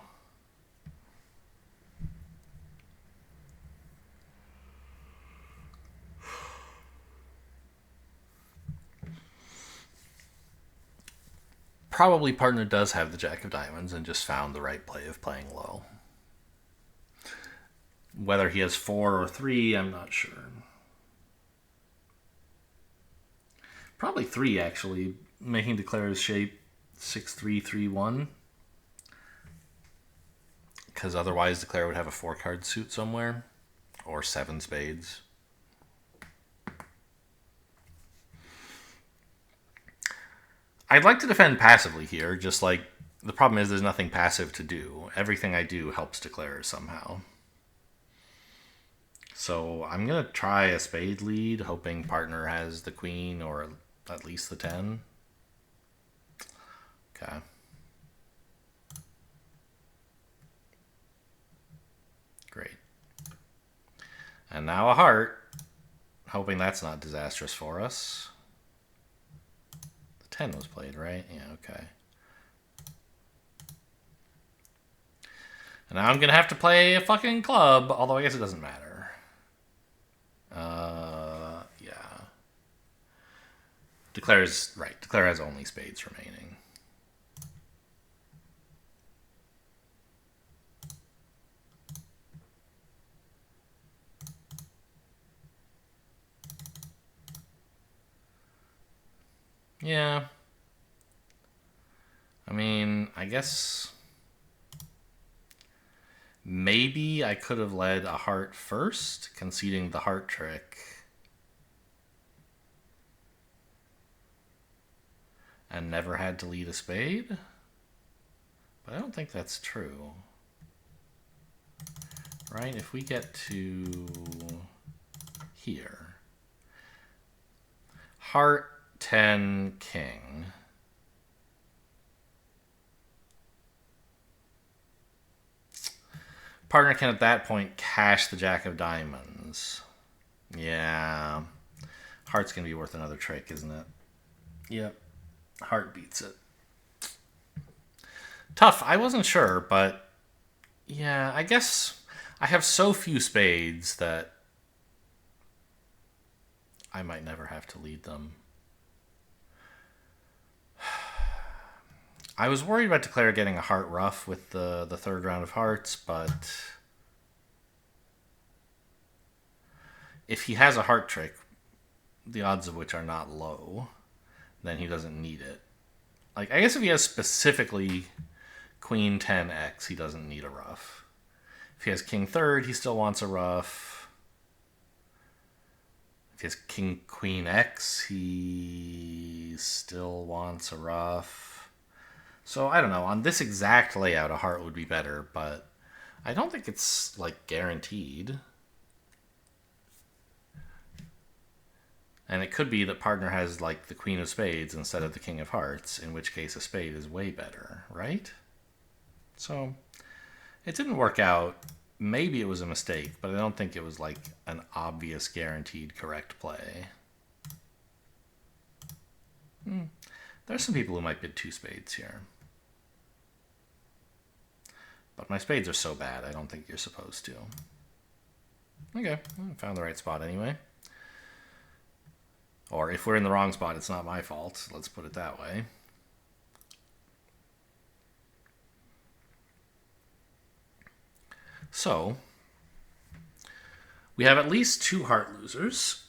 probably partner does have the jack of diamonds and just found the right play of playing low. Whether he has 4 or 3, I'm not sure. Probably 3, actually, making Declare's shape 6-3-3-1. Because otherwise Declare would have a 4-card suit somewhere. Or 7 spades. I'd like to defend passively here, just like the problem is there's nothing passive to do. Everything I do helps Declare somehow. So I'm going to try a spade lead, hoping partner has the queen or at least the 10. Okay. Great. And now a heart, hoping that's not disastrous for us. 10 was played, right? Yeah, okay. And now I'm going to have to play a fucking club, although I guess it doesn't matter. Yeah. Declare's right. Declare has only spades remaining. Yeah. I mean, I guess maybe I could have led a heart first, conceding the heart trick. And never had to lead a spade? But I don't think that's true. Right? If we get to here. Heart, 10, king. Partner can at that point cash the jack of diamonds. Yeah. Heart's going to be worth another trick, isn't it? Yep. Heart beats it. Tough. I wasn't sure, but yeah, I guess I have so few spades that I might never have to lead them. I was worried about Declare getting a heart ruff with the third round of hearts, but if he has a heart trick, the odds of which are not low, then he doesn't need it. Like, I guess if he has specifically Queen 10x, he doesn't need a ruff. If he has King 3rd, he still wants a ruff. If he has King Queen X, he still wants a ruff. So I don't know. On this exact layout, a heart would be better, but I don't think it's like guaranteed. And it could be that partner has like the Queen of Spades instead of the King of Hearts, in which case a spade is way better, right? So it didn't work out. Maybe it was a mistake, but I don't think it was like an obvious guaranteed correct play. There's some people who might bid 2 spades here. But my spades are so bad, I don't think you're supposed to. Okay, found the right spot anyway. Or if we're in the wrong spot, it's not my fault. Let's put it that way. So, we have at least 2 heart losers,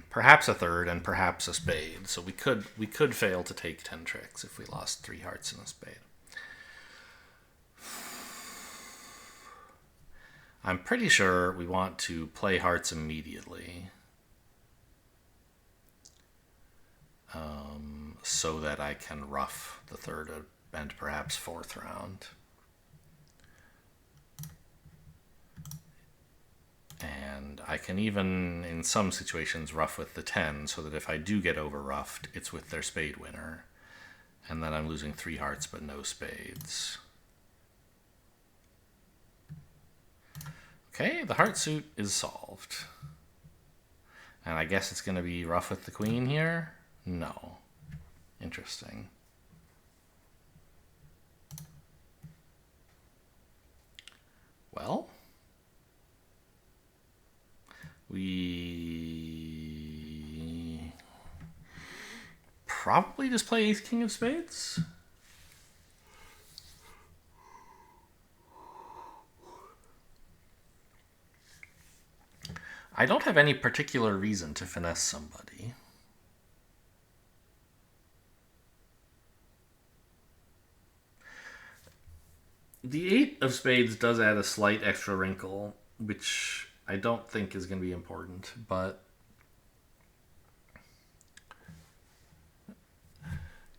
perhaps a third, and perhaps a spade. So we could fail to take 10 tricks if we lost 3 hearts and a spade. I'm pretty sure we want to play hearts immediately. So that I can ruff the 3rd and perhaps 4th round. And I can even, in some situations, ruff with the 10, so that if I do get over-ruffed, it's with their spade winner. And then I'm losing 3 hearts but no spades. Okay, the heart suit is solved. And I guess it's going to be ruff with the queen here? No. Interesting. Well, we probably just play ace king of spades. I don't have any particular reason to finesse somebody. The 8 of spades does add a slight extra wrinkle, which I don't think is going to be important, but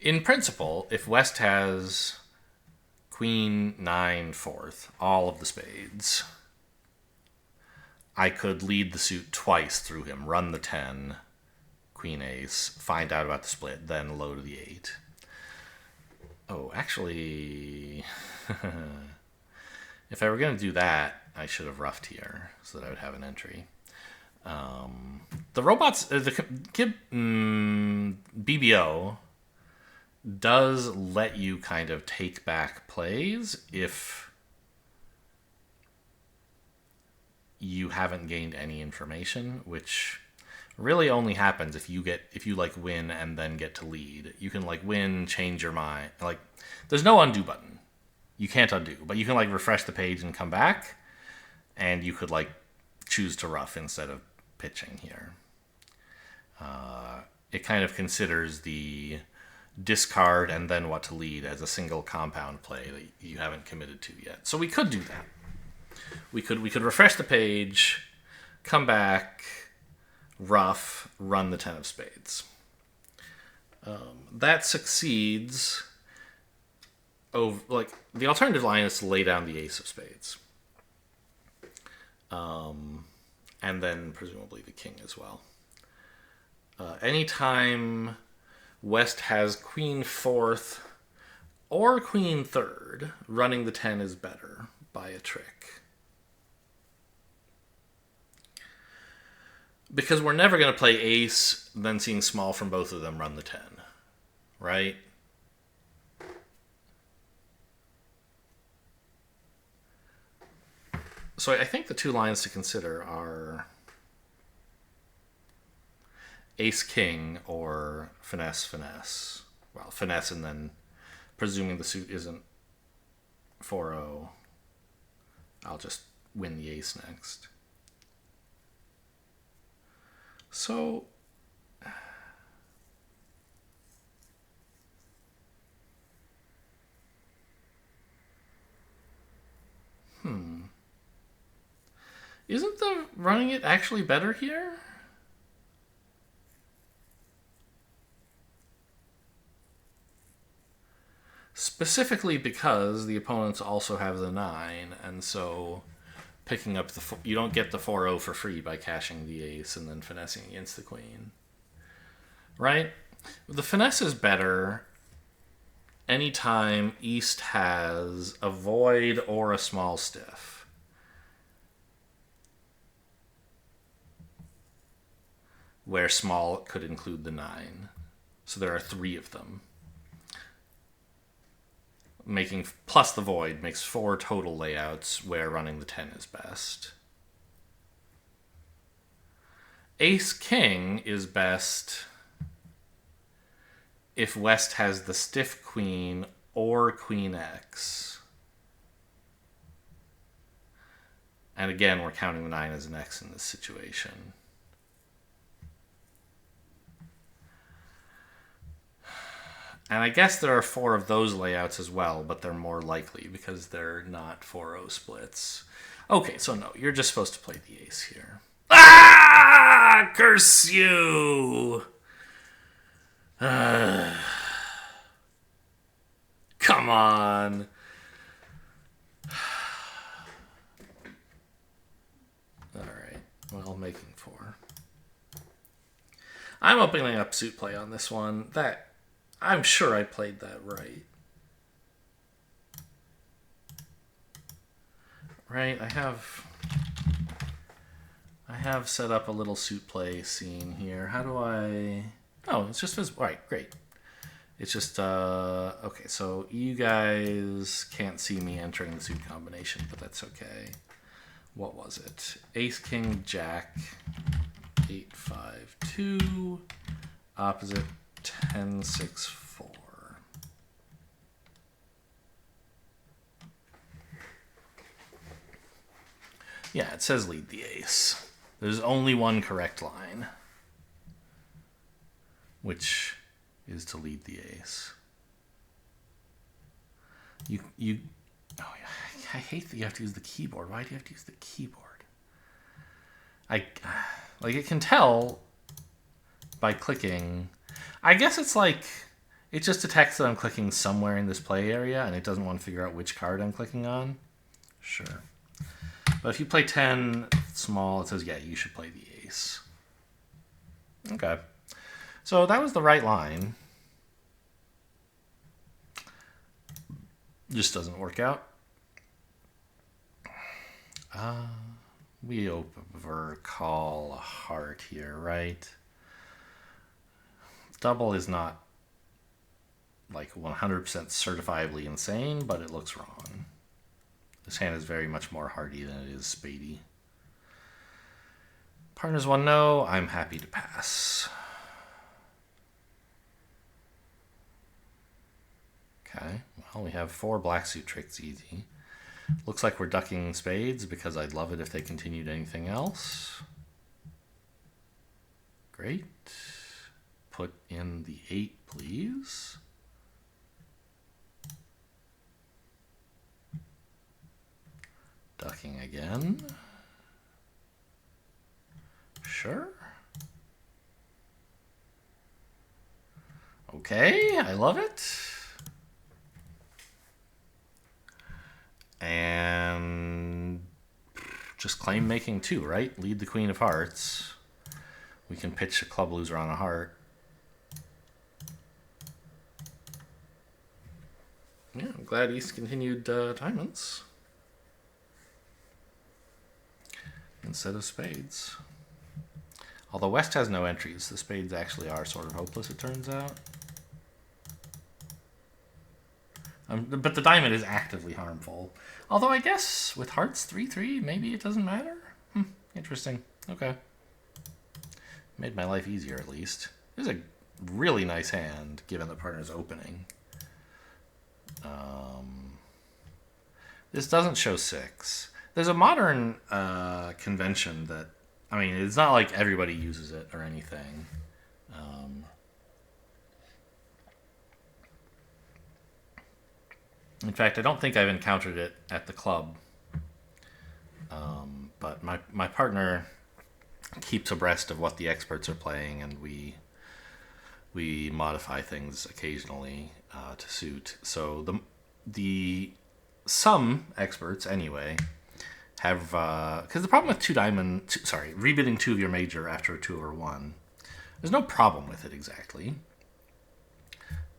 in principle, if West has queen, 9, 4th, all of the spades, I could lead the suit twice through him, run the 10, queen, ace, find out about the split, then low to the 8. Oh, actually, if I were going to do that, I should have ruffed here so that I would have an entry. The robots, BBO does let you kind of take back plays if you haven't gained any information, which really only happens if you like win and then get to lead. You can like win, change your mind. Like there's no undo button. You can't undo, but you can like refresh the page and come back, and you could like choose to ruff instead of pitching here. It kind of considers the discard and then what to lead as a single compound play that you haven't committed to yet. So we could do that. We could refresh the page, come back, ruff, run the 10 of spades. That succeeds. Like the alternative line is to lay down the ace of spades, and then presumably the king as well. Anytime West has queen 4th or queen 3rd, running the 10 is better by a trick. Because we're never going to play ace, then seeing small from both of them run the 10, right? So I think the 2 lines to consider are ace-king or finesse-finesse. Well, finesse and then, presuming the suit isn't 4-0, I'll just win the ace next. So, isn't the running it actually better here? specifically because the opponents also have the 9, and so picking up you don't get the 4-0 for free by cashing the ace and then finessing against the queen. Right? The finesse is better anytime East has a void or a small stiff. Where small could include the 9. So there are 3 of them. Making plus the void makes 4 total layouts where running the 10 is best. Ace King is best if West has the stiff queen or Queen X. And again, we're counting the 9 as an X in this situation. And I guess there are 4 of those layouts as well, but they're more likely because they're not 4-0 splits. Okay, so no, you're just supposed to play the ace here. Ah! Curse you! Come on. Alright, well, making 4. I'm opening up suit play on this one. I'm sure I played that right. Right, I have set up a little suit play scene here. How do I... Oh, it's just visible. Right, great. It's just, okay, so you guys can't see me entering the suit combination, but that's okay. What was it? Ace, King, Jack, 8, 5, 2, opposite 10, 6, 4. Yeah, it says lead the ace. There's only one correct line, which is to lead the ace. Oh yeah, I hate that you have to use the keyboard. Why do you have to use the keyboard? It can tell by clicking. I guess it's like, it just detects that I'm clicking somewhere in this play area and it doesn't want to figure out which card I'm clicking on. Sure. But if you play 10 small, it says, yeah, you should play the ace. Okay. So that was the right line. Just doesn't work out. We overcall a heart here, right? Double is not like 100% certifiably insane, but it looks wrong. This hand is very much more hearty than it is spadey. Partners want no. I'm happy to pass. Okay, well, we have 4 black suit tricks easy. Looks like we're ducking spades because I'd love it if they continued anything else. Great. Put in the 8, please. Ducking again. Sure. Okay, I love it. And just claim making 2, right? Lead the queen of hearts. We can pitch a club loser on a heart. Yeah, I'm glad East continued diamonds instead of spades. Although West has no entries, the spades actually are sort of hopeless, it turns out. But the diamond is actively harmful. Although I guess with hearts 3-3, maybe it doesn't matter? Interesting. Okay. Made my life easier, at least. This is a really nice hand, given the partner's opening. This doesn't show 6. There's a modern convention that, I mean, it's not like everybody uses it or anything. In fact, I don't think I've encountered it at the club. But my partner keeps abreast of what the experts are playing, and we we modify things occasionally to suit. So some experts anyway have, because the problem with rebidding 2 of your major after a 2 over 1, there's no problem with it exactly.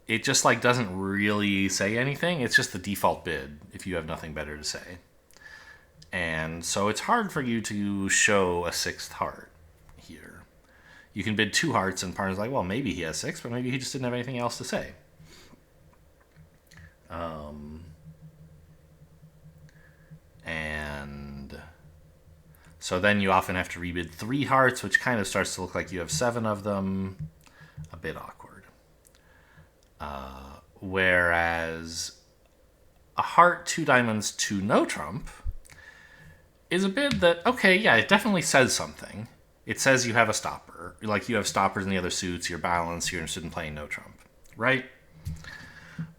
It just like doesn't really say anything. It's just the default bid if you have nothing better to say. And so it's hard for you to show a 6th heart here. You can bid 2 hearts and partner's like, well, maybe he has 6, but maybe he just didn't have anything else to say. And so then you often have to rebid 3 hearts, which kind of starts to look like you have 7 of them. A bit awkward. Whereas a heart, 2 diamonds, 2 no trump is a bid that, okay, yeah, it definitely says something. It says you have a stopper. Like you have stoppers in the other suits, you're balanced, you're interested in playing no trump, right?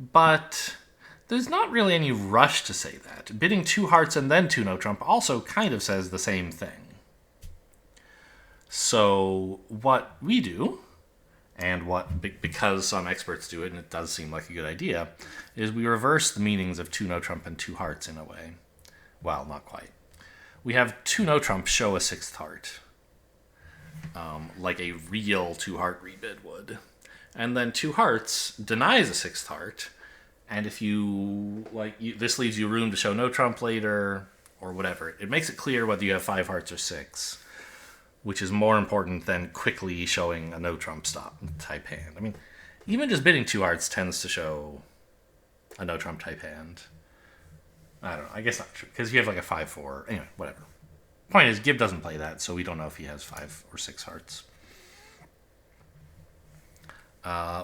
But there's not really any rush to say that. Bidding 2 hearts and then 2 no trump also kind of says the same thing. So what we do, and because some experts do it, and it does seem like a good idea, is we reverse the meanings of 2 no trump and 2 hearts in a way. Well, not quite. We have 2 no trump show a 6th heart, like a real 2 heart rebid would. And then 2 hearts denies a 6th heart, and if you, this leaves you room to show no trump later, or whatever. It makes it clear whether you have 5 hearts or 6. Which is more important than quickly showing a no trump stop type hand. I mean, even just bidding 2 hearts tends to show a no trump type hand. I don't know. I guess not true. Because you have like a 5-4. Anyway, whatever. Point is, Gibb doesn't play that, so we don't know if he has 5 or 6 hearts.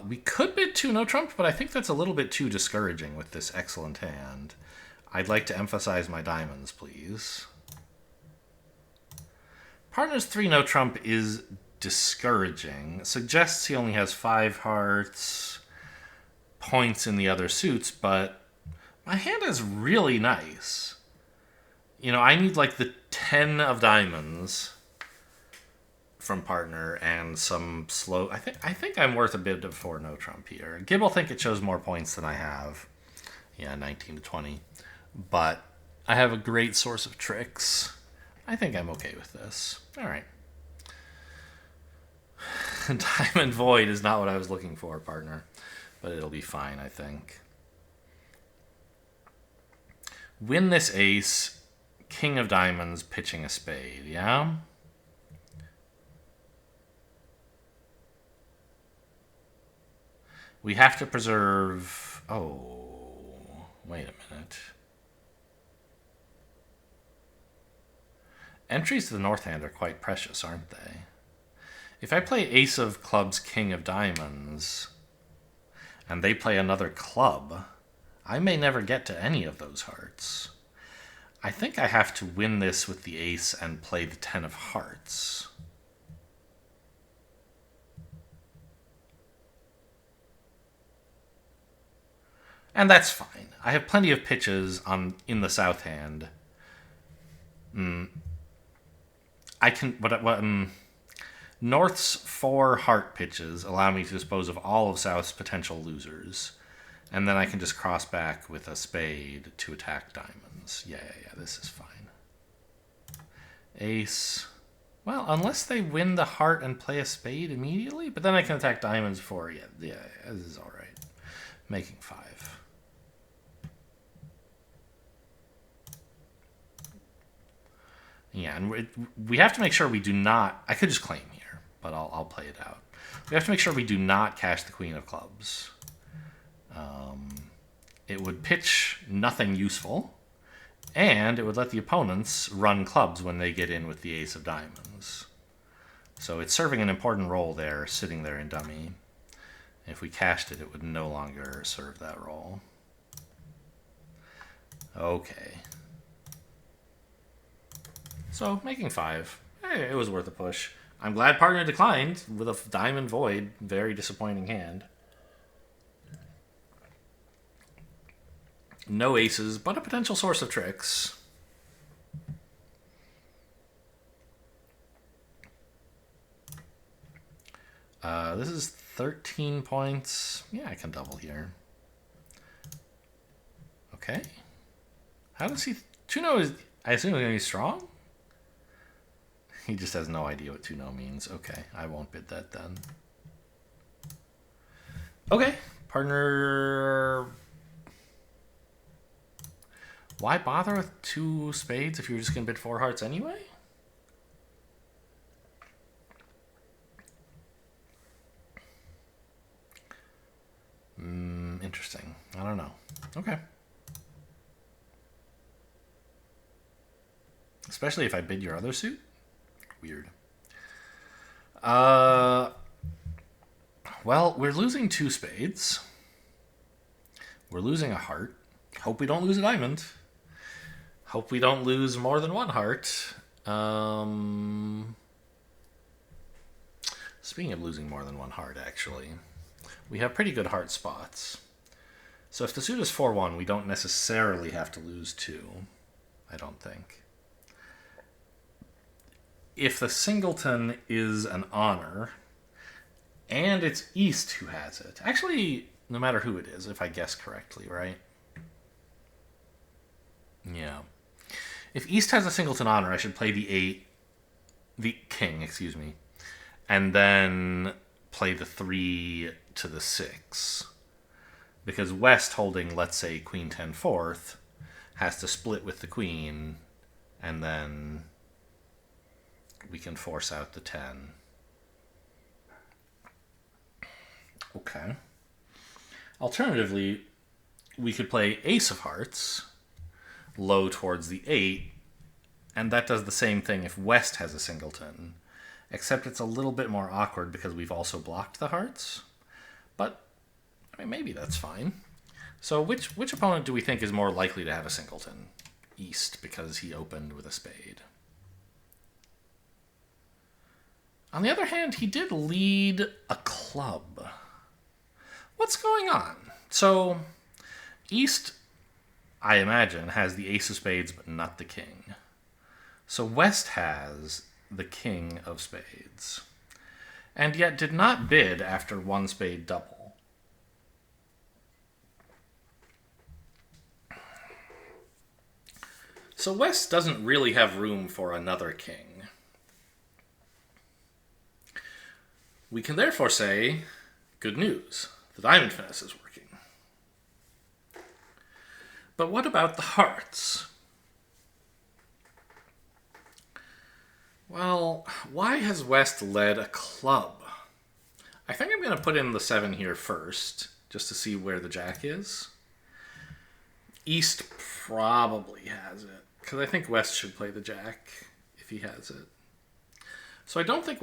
We could bid 2 no trump, but I think that's a little bit too discouraging with this excellent hand. I'd like to emphasize my diamonds, please. Partner's 3 no trump is discouraging. Suggests he only has 5 hearts, points in the other suits, but my hand is really nice. You know, I need like the 10 of diamonds from partner and some slow. I think I'm worth a bid of 4 no trump here. Gibb will think it shows more points than I have. Yeah, 19 to 20. But I have a great source of tricks. I think I'm okay with this. All right. Diamond Void is not what I was looking for, partner. But it'll be fine, I think. Win this ace. King of diamonds pitching a spade, yeah? We have to preserve... Oh, wait a minute. Entries to the north hand are quite precious, aren't they? If I play ace of clubs, king of diamonds, and they play another club, I may never get to any of those hearts. I think I have to win this with the ace and play the 10 of hearts. And that's fine. I have plenty of pitches in the south hand. I can... North's 4 heart pitches allow me to dispose of all of South's potential losers. And then I can just cross back with a spade to attack diamonds. Yeah, this is fine. Ace. Well, unless they win the heart and play a spade immediately. But then I can attack diamonds for... Yeah, this is all right. Making 5. Yeah, and we have to make sure we do not... I could just claim here, but I'll play it out. We have to make sure we do not cash the queen of clubs. It would pitch nothing useful, and it would let the opponents run clubs when they get in with the ace of diamonds. So it's serving an important role there, sitting there in dummy. If we cashed it, it would no longer serve that role. Okay. So, making 5. Hey, it was worth a push. I'm glad partner declined with a diamond void. Very disappointing hand. No aces, but a potential source of tricks. This is 13 points. Yeah, I can double here. Okay. How does he... Tuno is... I assume he's going to be strong? He just has no idea what Tuno means. Okay, I won't bid that then. Okay, partner... Why bother with 2 spades if you're just going to bid 4 hearts anyway? Interesting. I don't know. Okay. Especially if I bid your other suit. Weird. Well, we're losing 2 spades. We're losing a heart. Hope we don't lose a diamond. Hope we don't lose more than 1 heart. Speaking of losing more than 1 heart, actually, we have pretty good heart spots. So if the suit is 4-1, we don't necessarily have to lose 2, I don't think. If the singleton is an honor, and it's East who has it. Actually, no matter who it is, if I guess correctly, right? Yeah. If East has a singleton honor, I should play the king, excuse me, and then play the 3 to the 6. Because West holding, let's say, Queen 10 fourth, has to split with the Queen, and then we can force out the 10. Okay. Alternatively, we could play Ace of Hearts, low towards the 8, and that does the same thing if West has a singleton, except it's a little bit more awkward because we've also blocked the hearts. But I mean, maybe that's fine. So which opponent do we think is more likely to have a singleton? East, because he opened with a spade. On the other hand, he did lead a club. What's going on? So East, I imagine, has the ace of spades, but not the king. So West has the king of spades, and yet did not bid after 1 spade double. So West doesn't really have room for another king. We can therefore say, good news, the diamond finesse is working. But what about the hearts? Well, why has West led a club? I think I'm going to put in the 7 here first, just to see where the jack is. East probably has it, because I think West should play the jack if he has it. So I don't think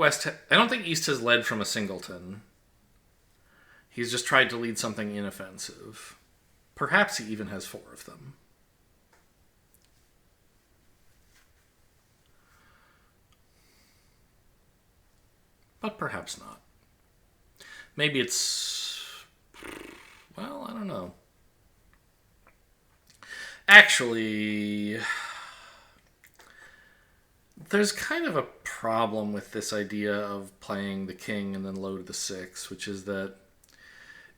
East has led from a singleton. He's just tried to lead something inoffensive. Perhaps he even has 4 of them. But perhaps not. Maybe it's... well, I don't know. Actually, there's kind of a problem with this idea of playing the king and then low to the 6, which is that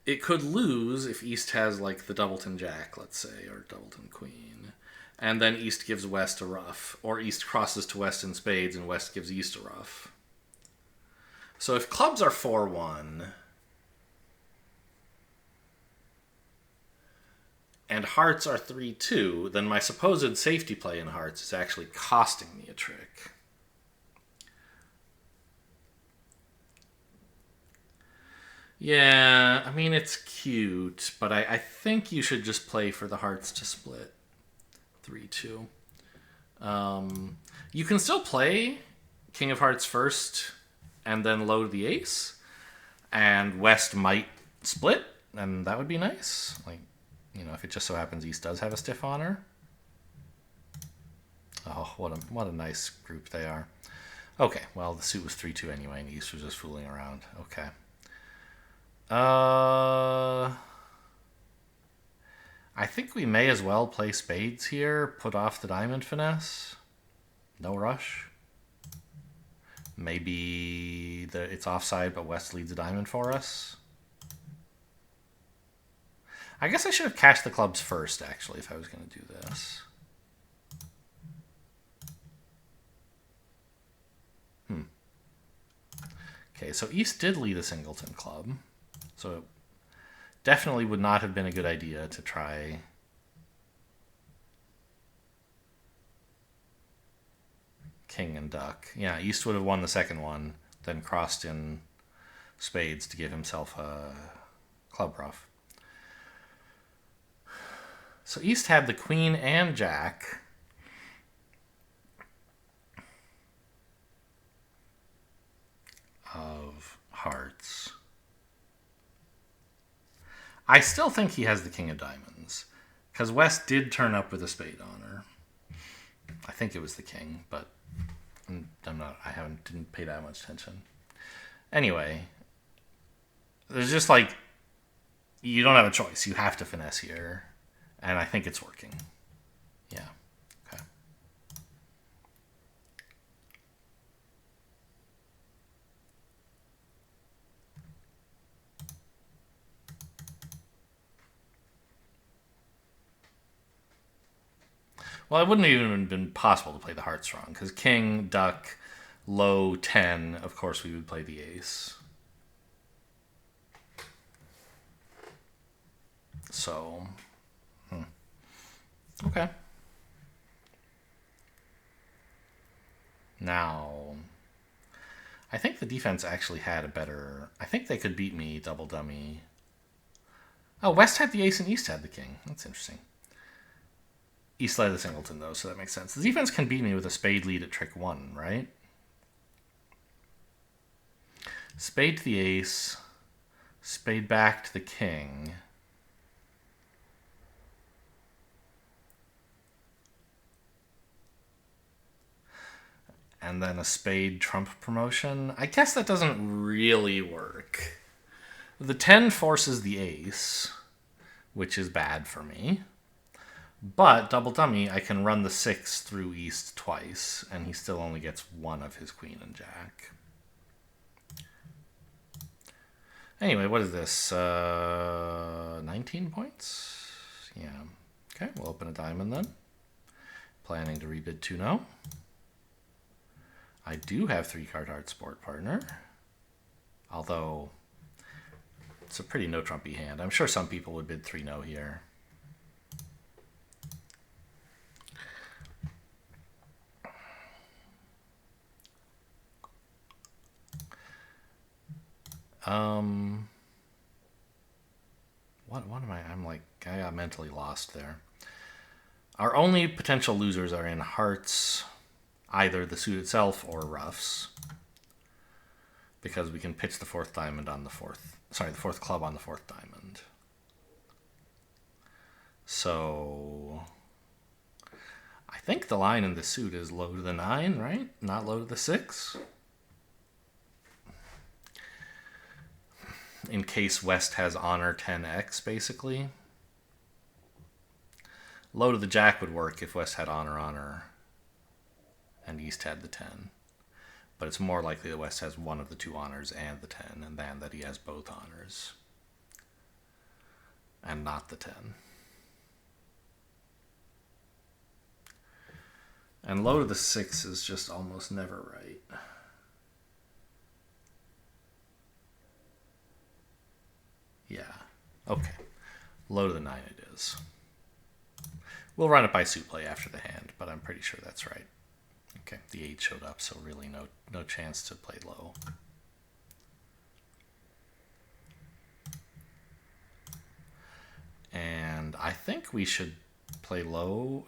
it could lose if East has, like, the doubleton jack, let's say, or doubleton queen, and then East gives West a ruff, or East crosses to West in spades and West gives East a ruff. So if clubs are 4-1 and hearts are 3-2, then my supposed safety play in hearts is actually costing me a trick. Yeah, I mean, it's cute, but I think you should just play for the hearts to split 3-2. You can still play King of Hearts first and then low to the ace, and West might split, and that would be nice. Like, you know, if it just so happens East does have a stiff honor. Oh, what a nice group they are. Okay, well, the suit was 3-2 anyway, and East was just fooling around. Okay. I think we may as well play spades here, put off the diamond finesse. No rush. Maybe it's offside, but West leads a diamond for us. I guess I should have cashed the clubs first, actually, if I was going to do this. Okay, so East did lead a singleton club. So it definitely would not have been a good idea to try... King and Duck. Yeah, East would have won the second one, then crossed in spades to give himself a club ruff. So East had the Queen and Jack. Of hearts. I still think he has the King of Diamonds, because West did turn up with a spade honor. I think it was the King, but I'm not. Didn't pay that much attention. Anyway, there's just like you don't have a choice. You have to finesse here, and I think it's working. Yeah. Okay. Well, it wouldn't have even been possible to play the hearts wrong, because King, Duck, low 10, of course we would play the ace. So, okay. Now, I think the defense actually had a better... I think they could beat me double dummy. Oh, West had the ace and East had the king. That's interesting. East led the singleton, though, so that makes sense. The defense can beat me with a spade lead at trick 1, right? Spade to the ace. Spade back to the king. And then a spade trump promotion. I guess that doesn't really work. The 10 forces the ace, which is bad for me. But double dummy, I can run the 6 through East twice, and he still only gets one of his Queen and Jack. Anyway, what is this? 19 points? Yeah. Okay, we'll open a diamond then. Planning to rebid 2-0. I do have 3-card hard sport partner. Although, it's a pretty no-trumpy hand. I'm sure some people would bid 3-0 here. What am I? I got mentally lost there. Our only potential losers are in hearts, either the suit itself or ruffs, because we can pitch the 4th diamond on the 4th club on the 4th diamond. So I think the line in the suit is low to the 9, right? Not low to the 6. In case West has honor 10x, basically. Low to the Jack would work if West had honor, and East had the 10. But it's more likely that West has one of the 2 honors and the 10, and then that he has both honors. And not the 10. And low to the 6 is just almost never right. Yeah. Okay. Low to the 9 it is. We'll run it by suit play after the hand, but I'm pretty sure that's right. Okay, the 8 showed up, so really no chance to play low. And I think we should play low.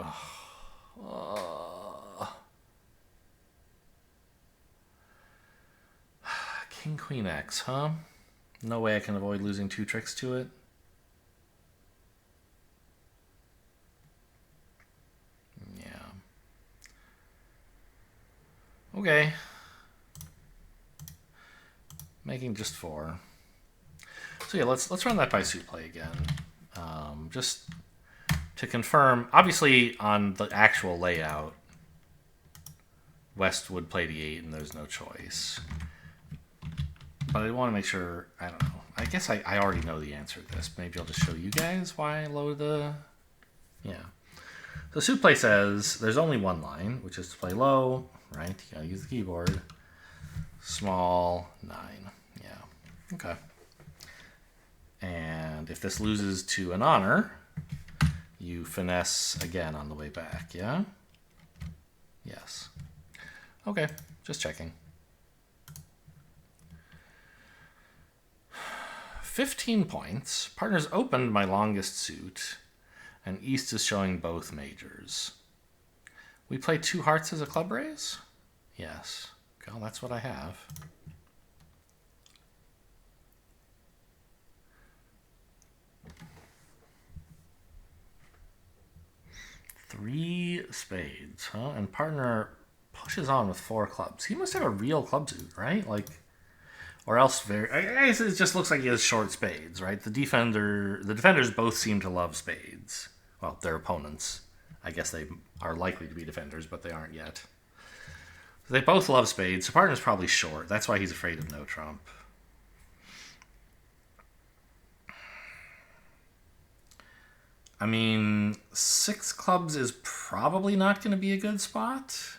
King, Queen, X, huh? No way I can avoid losing 2 tricks to it. Yeah. Okay. Making just 4. So yeah, let's run that by suit play again. Just to confirm, obviously on the actual layout, West would play the 8 and there's no choice. But I want to make sure, I don't know. I guess I already know the answer to this. Maybe I'll just show you guys why I load the... Yeah. So suit play says there's only one line, which is to play low, right? You gotta use the keyboard. Small, 9. Yeah. Okay. And if this loses to an honor, you finesse again on the way back, yeah? Yes. Okay, just checking. 15 points. Partners opened my longest suit, and East is showing both majors. We play 2 hearts as a club raise? Yes. Well, that's what I have. Three spades, huh? And partner pushes on with 4 clubs. He must have a real club suit, right? Like, or else I guess it just looks like he has short spades, right? The defenders both seem to love spades. Well, their opponents. I guess they are likely to be defenders, but they aren't yet. They both love spades. So partner's probably short. That's why he's afraid of no trump. I mean, 6 clubs is probably not going to be a good spot.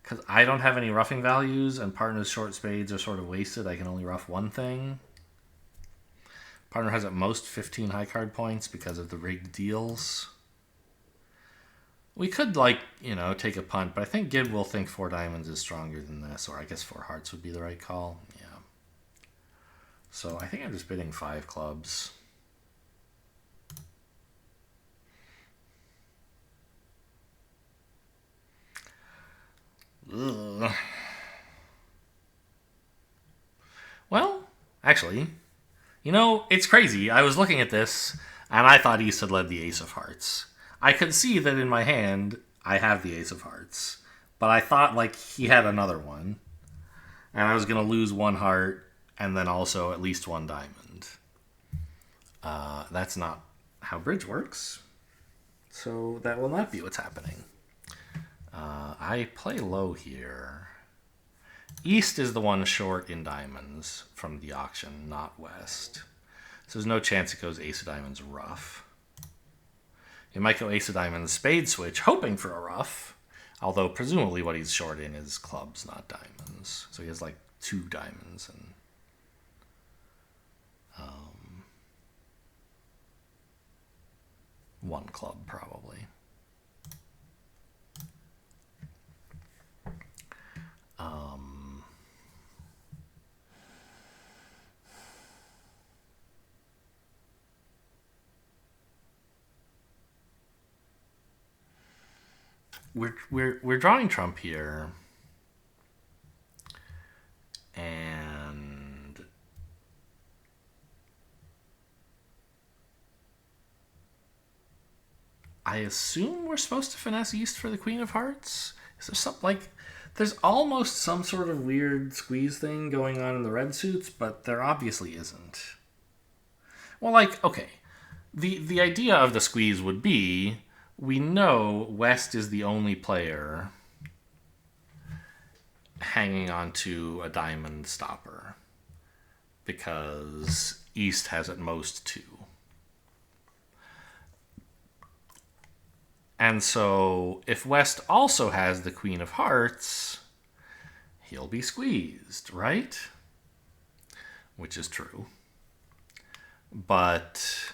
Because I don't have any roughing values, and partner's short spades are sort of wasted. I can only rough one thing. Partner has at most 15 high card points because of the rigged deals. We could, like, take a punt, but I think Gib will think 4 diamonds is stronger than this, or I guess 4 hearts would be the right call. Yeah. So I think I'm just bidding 5 clubs. Ugh. Well, actually, it's crazy. I was looking at this, and I thought East had led the ace of hearts. I could see that in my hand, I have the ace of hearts. But I thought, like, he had another one. And I was going to lose 1 heart, and then also at least 1 diamond. That's not how bridge works. So that will not be what's happening. I play low here. East is the one short in diamonds from the auction, not West. So there's no chance it goes ace of diamonds rough. It might go ace of diamonds spade switch, hoping for a rough. Although presumably what he's short in is clubs, not diamonds. So he has like 2 diamonds and 1 club probably. We're drawing trump here, and I assume we're supposed to finesse East for the Queen of Hearts. Is there something like? There's almost some sort of weird squeeze thing going on in the red suits, but there obviously isn't. Well, like, okay, the idea of the squeeze would be, we know West is the only player hanging on to a diamond stopper because East has at most 2. And so if West also has the Queen of Hearts, he'll be squeezed, right? Which is true. But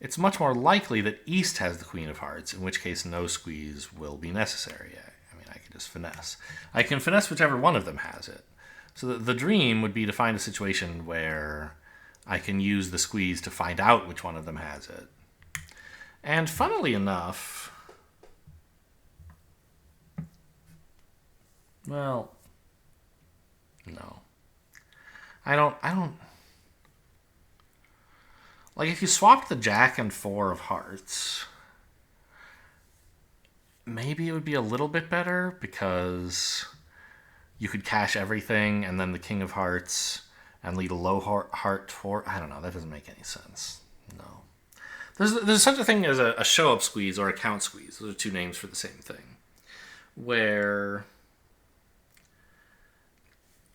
it's much more likely that East has the Queen of Hearts, in which case no squeeze will be necessary. I mean, I can just finesse. I can finesse whichever one of them has it. So the dream would be to find a situation where I can use the squeeze to find out which one of them has it. And funnily enough, well, no. I don't like, if you swapped the Jack and 4 of hearts, maybe it would be a little bit better because you could cash everything and then the King of Hearts and lead a low heart for. I don't know. That doesn't make any sense. No. There's such a thing as a show-up squeeze or a count squeeze. Those are two names for the same thing. Where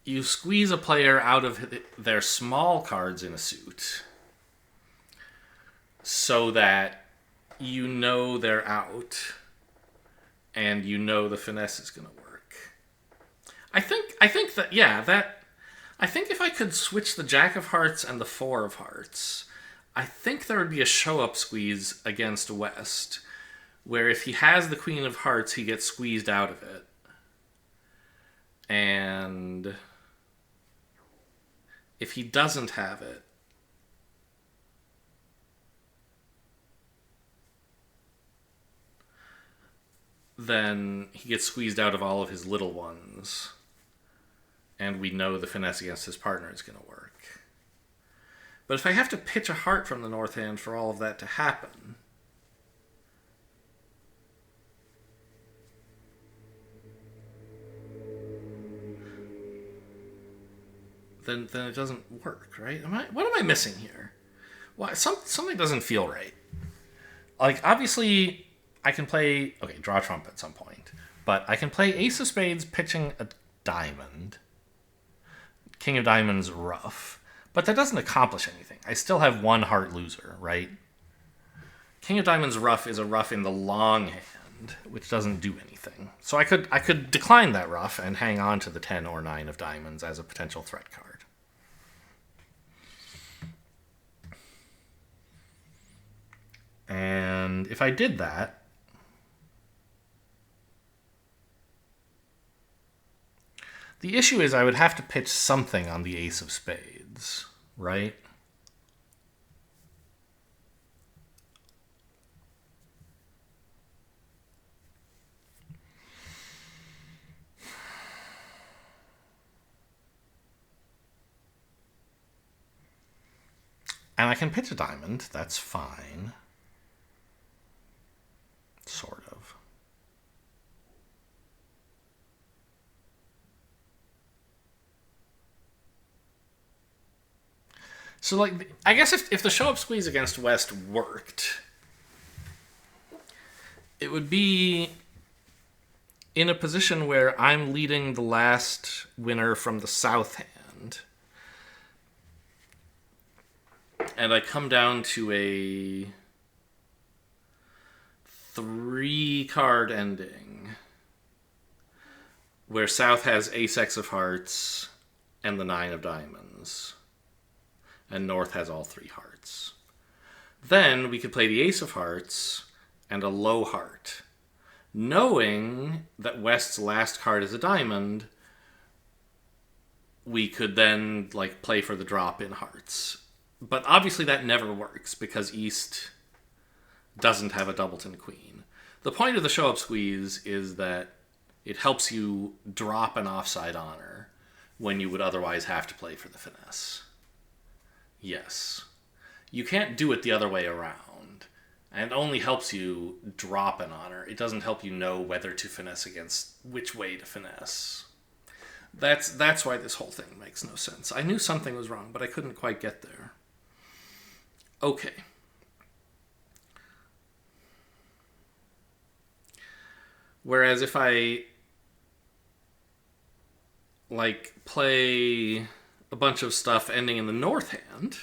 you squeeze a player out of their small cards in a suit so that you know they're out and you know the finesse is going to work. I think if I could switch the Jack of Hearts and the Four of Hearts, I think there would be a show-up squeeze against West, where if he has the Queen of Hearts, he gets squeezed out of it. And if he doesn't have it, then he gets squeezed out of all of his little ones. And we know the finesse against his partner is going to work. But if I have to pitch a heart from the north hand for all of that to happen, then it doesn't work, right? What am I missing here? Why something doesn't feel right. Like, obviously, I can play... Okay, draw trump at some point. But I can play Ace of Spades pitching a diamond. King of Diamonds rough. But that doesn't accomplish anything. I still have one heart loser, right? King of Diamonds rough is a rough in the long hand, which doesn't do anything. So I could decline that rough and hang on to the 10 or 9 of diamonds as a potential threat card. And if I did that, the issue is I would have to pitch something on the Ace of Spades, right? And I can pitch a diamond, that's fine. Sort of. So, like, I guess if the show-up squeeze against West worked, it would be in a position where I'm leading the last winner from the south hand. And I come down to a 3-card ending where South has Ace-X of Hearts and the 9 of Diamonds, and North has all 3 hearts. Then we could play the Ace of Hearts and a low heart. Knowing that West's last card is a diamond, we could then play for the drop in hearts. But obviously that never works because East doesn't have a doubleton queen. The point of the show-up squeeze is that it helps you drop an offside honor when you would otherwise have to play for the finesse. Yes. You can't do it the other way around. And it only helps you drop an honor. It doesn't help you know whether to finesse against which way to finesse. That's why this whole thing makes no sense. I knew something was wrong, but I couldn't quite get there. Okay. Whereas if I play a bunch of stuff ending in the north hand,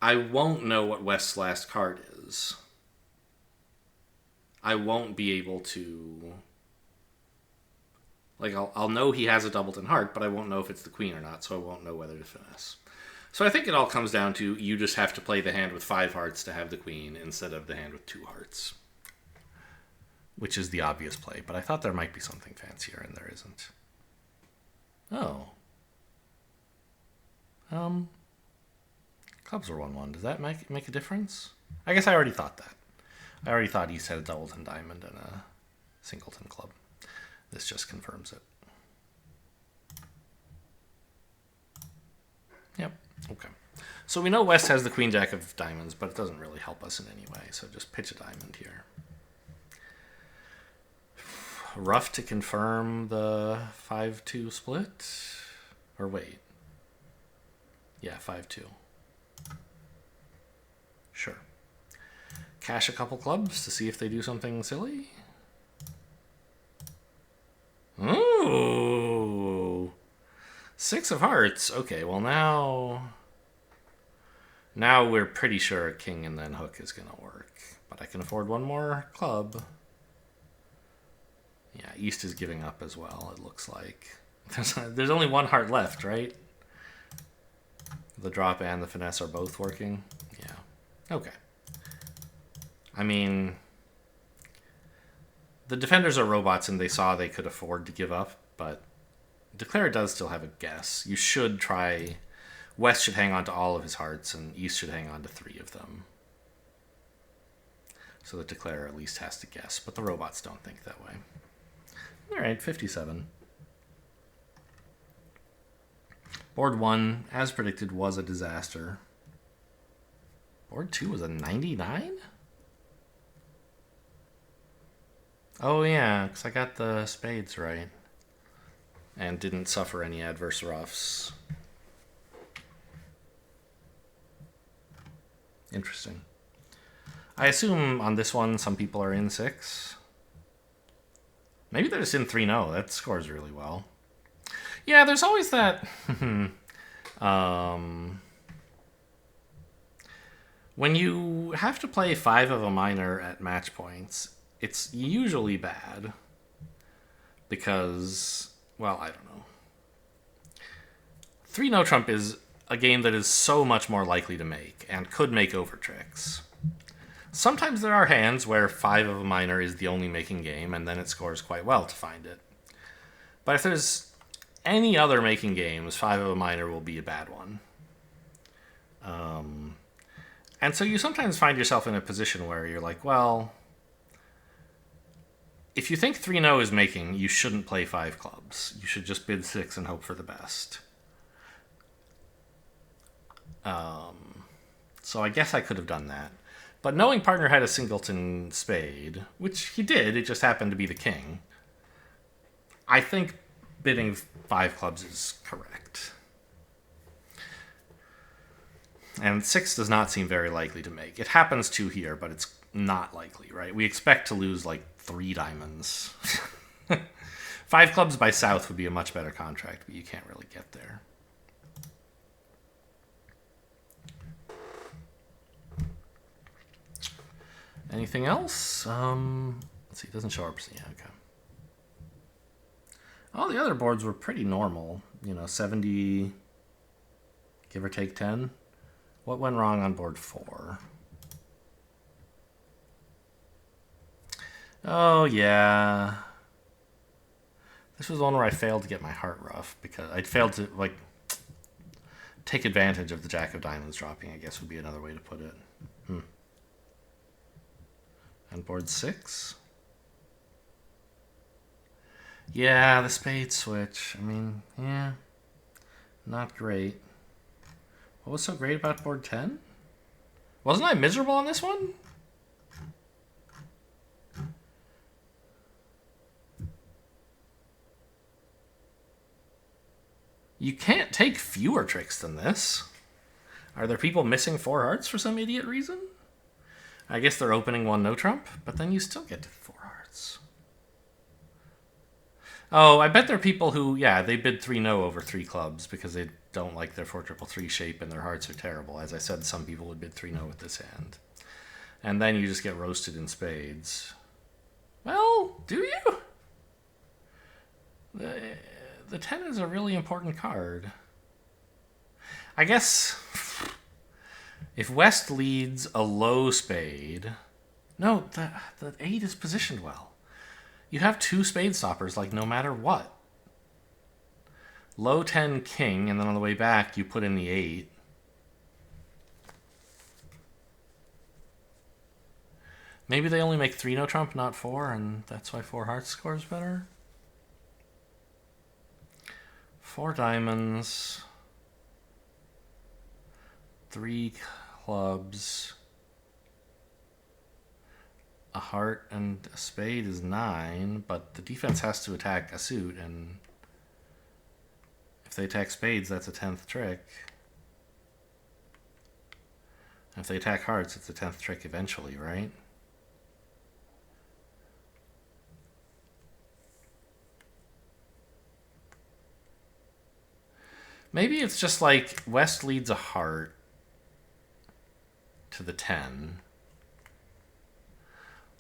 I won't know what West's last card is. I won't be able to... I'll know he has a doubleton heart, but I won't know if it's the queen or not, so I won't know whether to finesse. So I think it all comes down to you just have to play the hand with 5 hearts to have the queen instead of the hand with 2 hearts. Which is the obvious play, but I thought there might be something fancier, and there isn't. Oh. Clubs are 1-1. Does that make a difference? I guess I already thought that. I already thought East had a doubleton diamond and a singleton club. This just confirms it. Yep. Okay. So we know West has the queen jack of diamonds, but it doesn't really help us in any way, so just pitch a diamond here. Rough to confirm the 5-2 split? Or wait. Yeah, 5-2. cash a couple clubs to see if they do something silly. Ooh. 6 of hearts. Okay, well now we're pretty sure king and then hook is going to work. But I can afford one more club. Yeah, East is giving up as well, it looks like. There's only one heart left, right? The drop and the finesse are both working. Yeah. Okay. I mean, the defenders are robots and they saw they could afford to give up, but Declare does still have a guess. You should try... West should hang on to all of his hearts, and East should hang on to 3 of them. So that Declare at least has to guess, but the robots don't think that way. Alright, 57. Board 1, as predicted, was a disaster. Board 2 was a 99? Oh yeah, because I got the spades right. And didn't suffer any adverse roughs. Interesting. I assume on this one some people are in 6. Maybe they're just in 3-0. That scores really well. Yeah, there's always that... when you have to play 5 of a minor at match points, it's usually bad. Because, well, I don't know. 3-0 trump is a game that is so much more likely to make, and could make over tricks. Sometimes there are hands where 5 of a minor is the only making game, and then it scores quite well to find it. But if there's any other making games, 5 of a minor will be a bad one. And so you sometimes find yourself in a position where you're like, well, if you think 3-0 is making, you shouldn't play 5 clubs. You should just bid 6 and hope for the best. So I guess I could have done that. But knowing partner had a singleton spade, which he did, it just happened to be the king, I think bidding 5 clubs is correct. And 6 does not seem very likely to make. It happens to here, but it's not likely, right? We expect to lose like 3 diamonds. 5 clubs by south would be a much better contract, but you can't really get there. Anything else? Let's see, it doesn't show our... Yeah, okay. All the other boards were pretty normal. 70, give or take 10. What went wrong on board 4? Oh, yeah. This was the one where I failed to get my heart rough, because I failed to, take advantage of the Jack of Diamonds dropping, I guess would be another way to put it. And board 6? Yeah, the spade switch. I mean, yeah, not great. What was so great about board 10? Wasn't I miserable on this one? You can't take fewer tricks than this. Are there people missing 4 hearts for some idiot reason? I guess they're opening 1 no trump, but then you still get to 4 hearts. Oh, I bet there are people who, yeah, they bid 3-0 over 3 clubs because they don't like their 4-3-3 shape and their hearts are terrible. As I said, some people would bid 3-0 with this hand. And then you just get roasted in spades. Well, do you? The 10 is a really important card. I guess if West leads a low spade... No, the 8 is positioned well. You have 2 spade stoppers, no matter what. Low 10 king, and then on the way back, you put in the 8. Maybe they only make 3 no trump, not 4, and that's why 4 hearts scores better. 4 diamonds. 3 clubs. A heart and a spade is 9, but the defense has to attack a suit, and if they attack spades, that's a 10th trick. If they attack hearts, it's the 10th trick eventually, right? Maybe it's just like West leads a heart to the 10.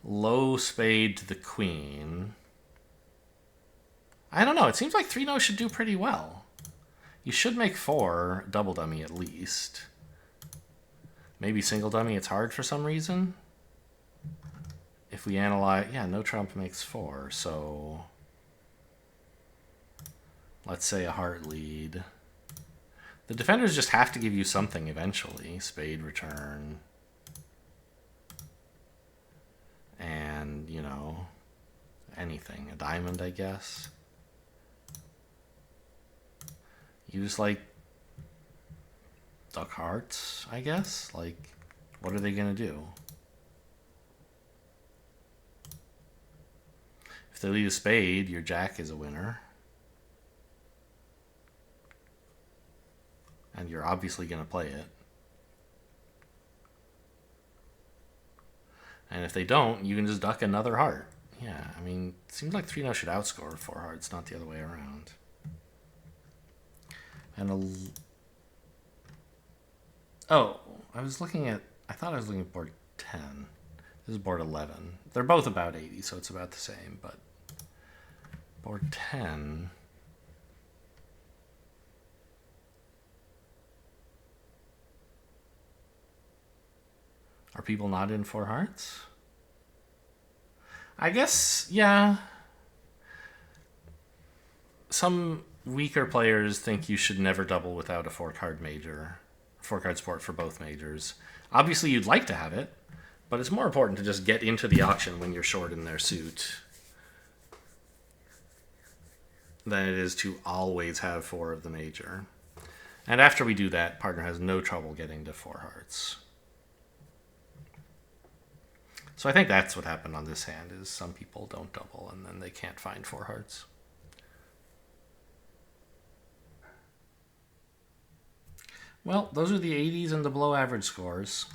Low spade to the queen. I don't know. It seems like 3-no should do pretty well. You should make 4 double dummy at least. Maybe single dummy it's hard for some reason. If we analyze... Yeah, no trump makes 4, so... Let's say a heart lead. The defenders just have to give you something eventually. Spade return. And, you know, anything. A diamond, I guess. Use, like, duck hearts, I guess? Like, what are they going to do? If they lead a spade, your jack is a winner. And you're obviously going to play it. And if they don't, you can just duck another heart. Yeah, I mean, it seems like 3-no should outscore 4 hearts, not the other way around. And oh, I thought I was looking at board 10. This is board 11. They're both about 80, so it's about the same, but board 10... Are people not in 4 hearts? I guess, yeah. Some weaker players think you should never double without a 4-card major. 4-card support for both majors. Obviously, you'd like to have it, but it's more important to just get into the auction when you're short in their suit than it is to always have 4 of the major. And after we do that, partner has no trouble getting to 4 hearts. So I think that's what happened on this hand, is some people don't double and then they can't find 4 hearts. Well, those are the 80s and the below average scores.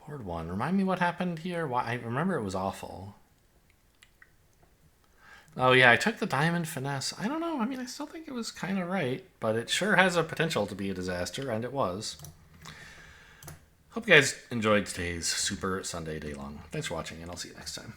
Board 1. Remind me what happened here? Why? I remember it was awful. Oh yeah, I took the diamond finesse. I don't know. I mean, I still think it was kind of right, but it sure has a potential to be a disaster, and it was. Hope you guys enjoyed today's Super Sunday Daylong. Thanks for watching, and I'll see you next time.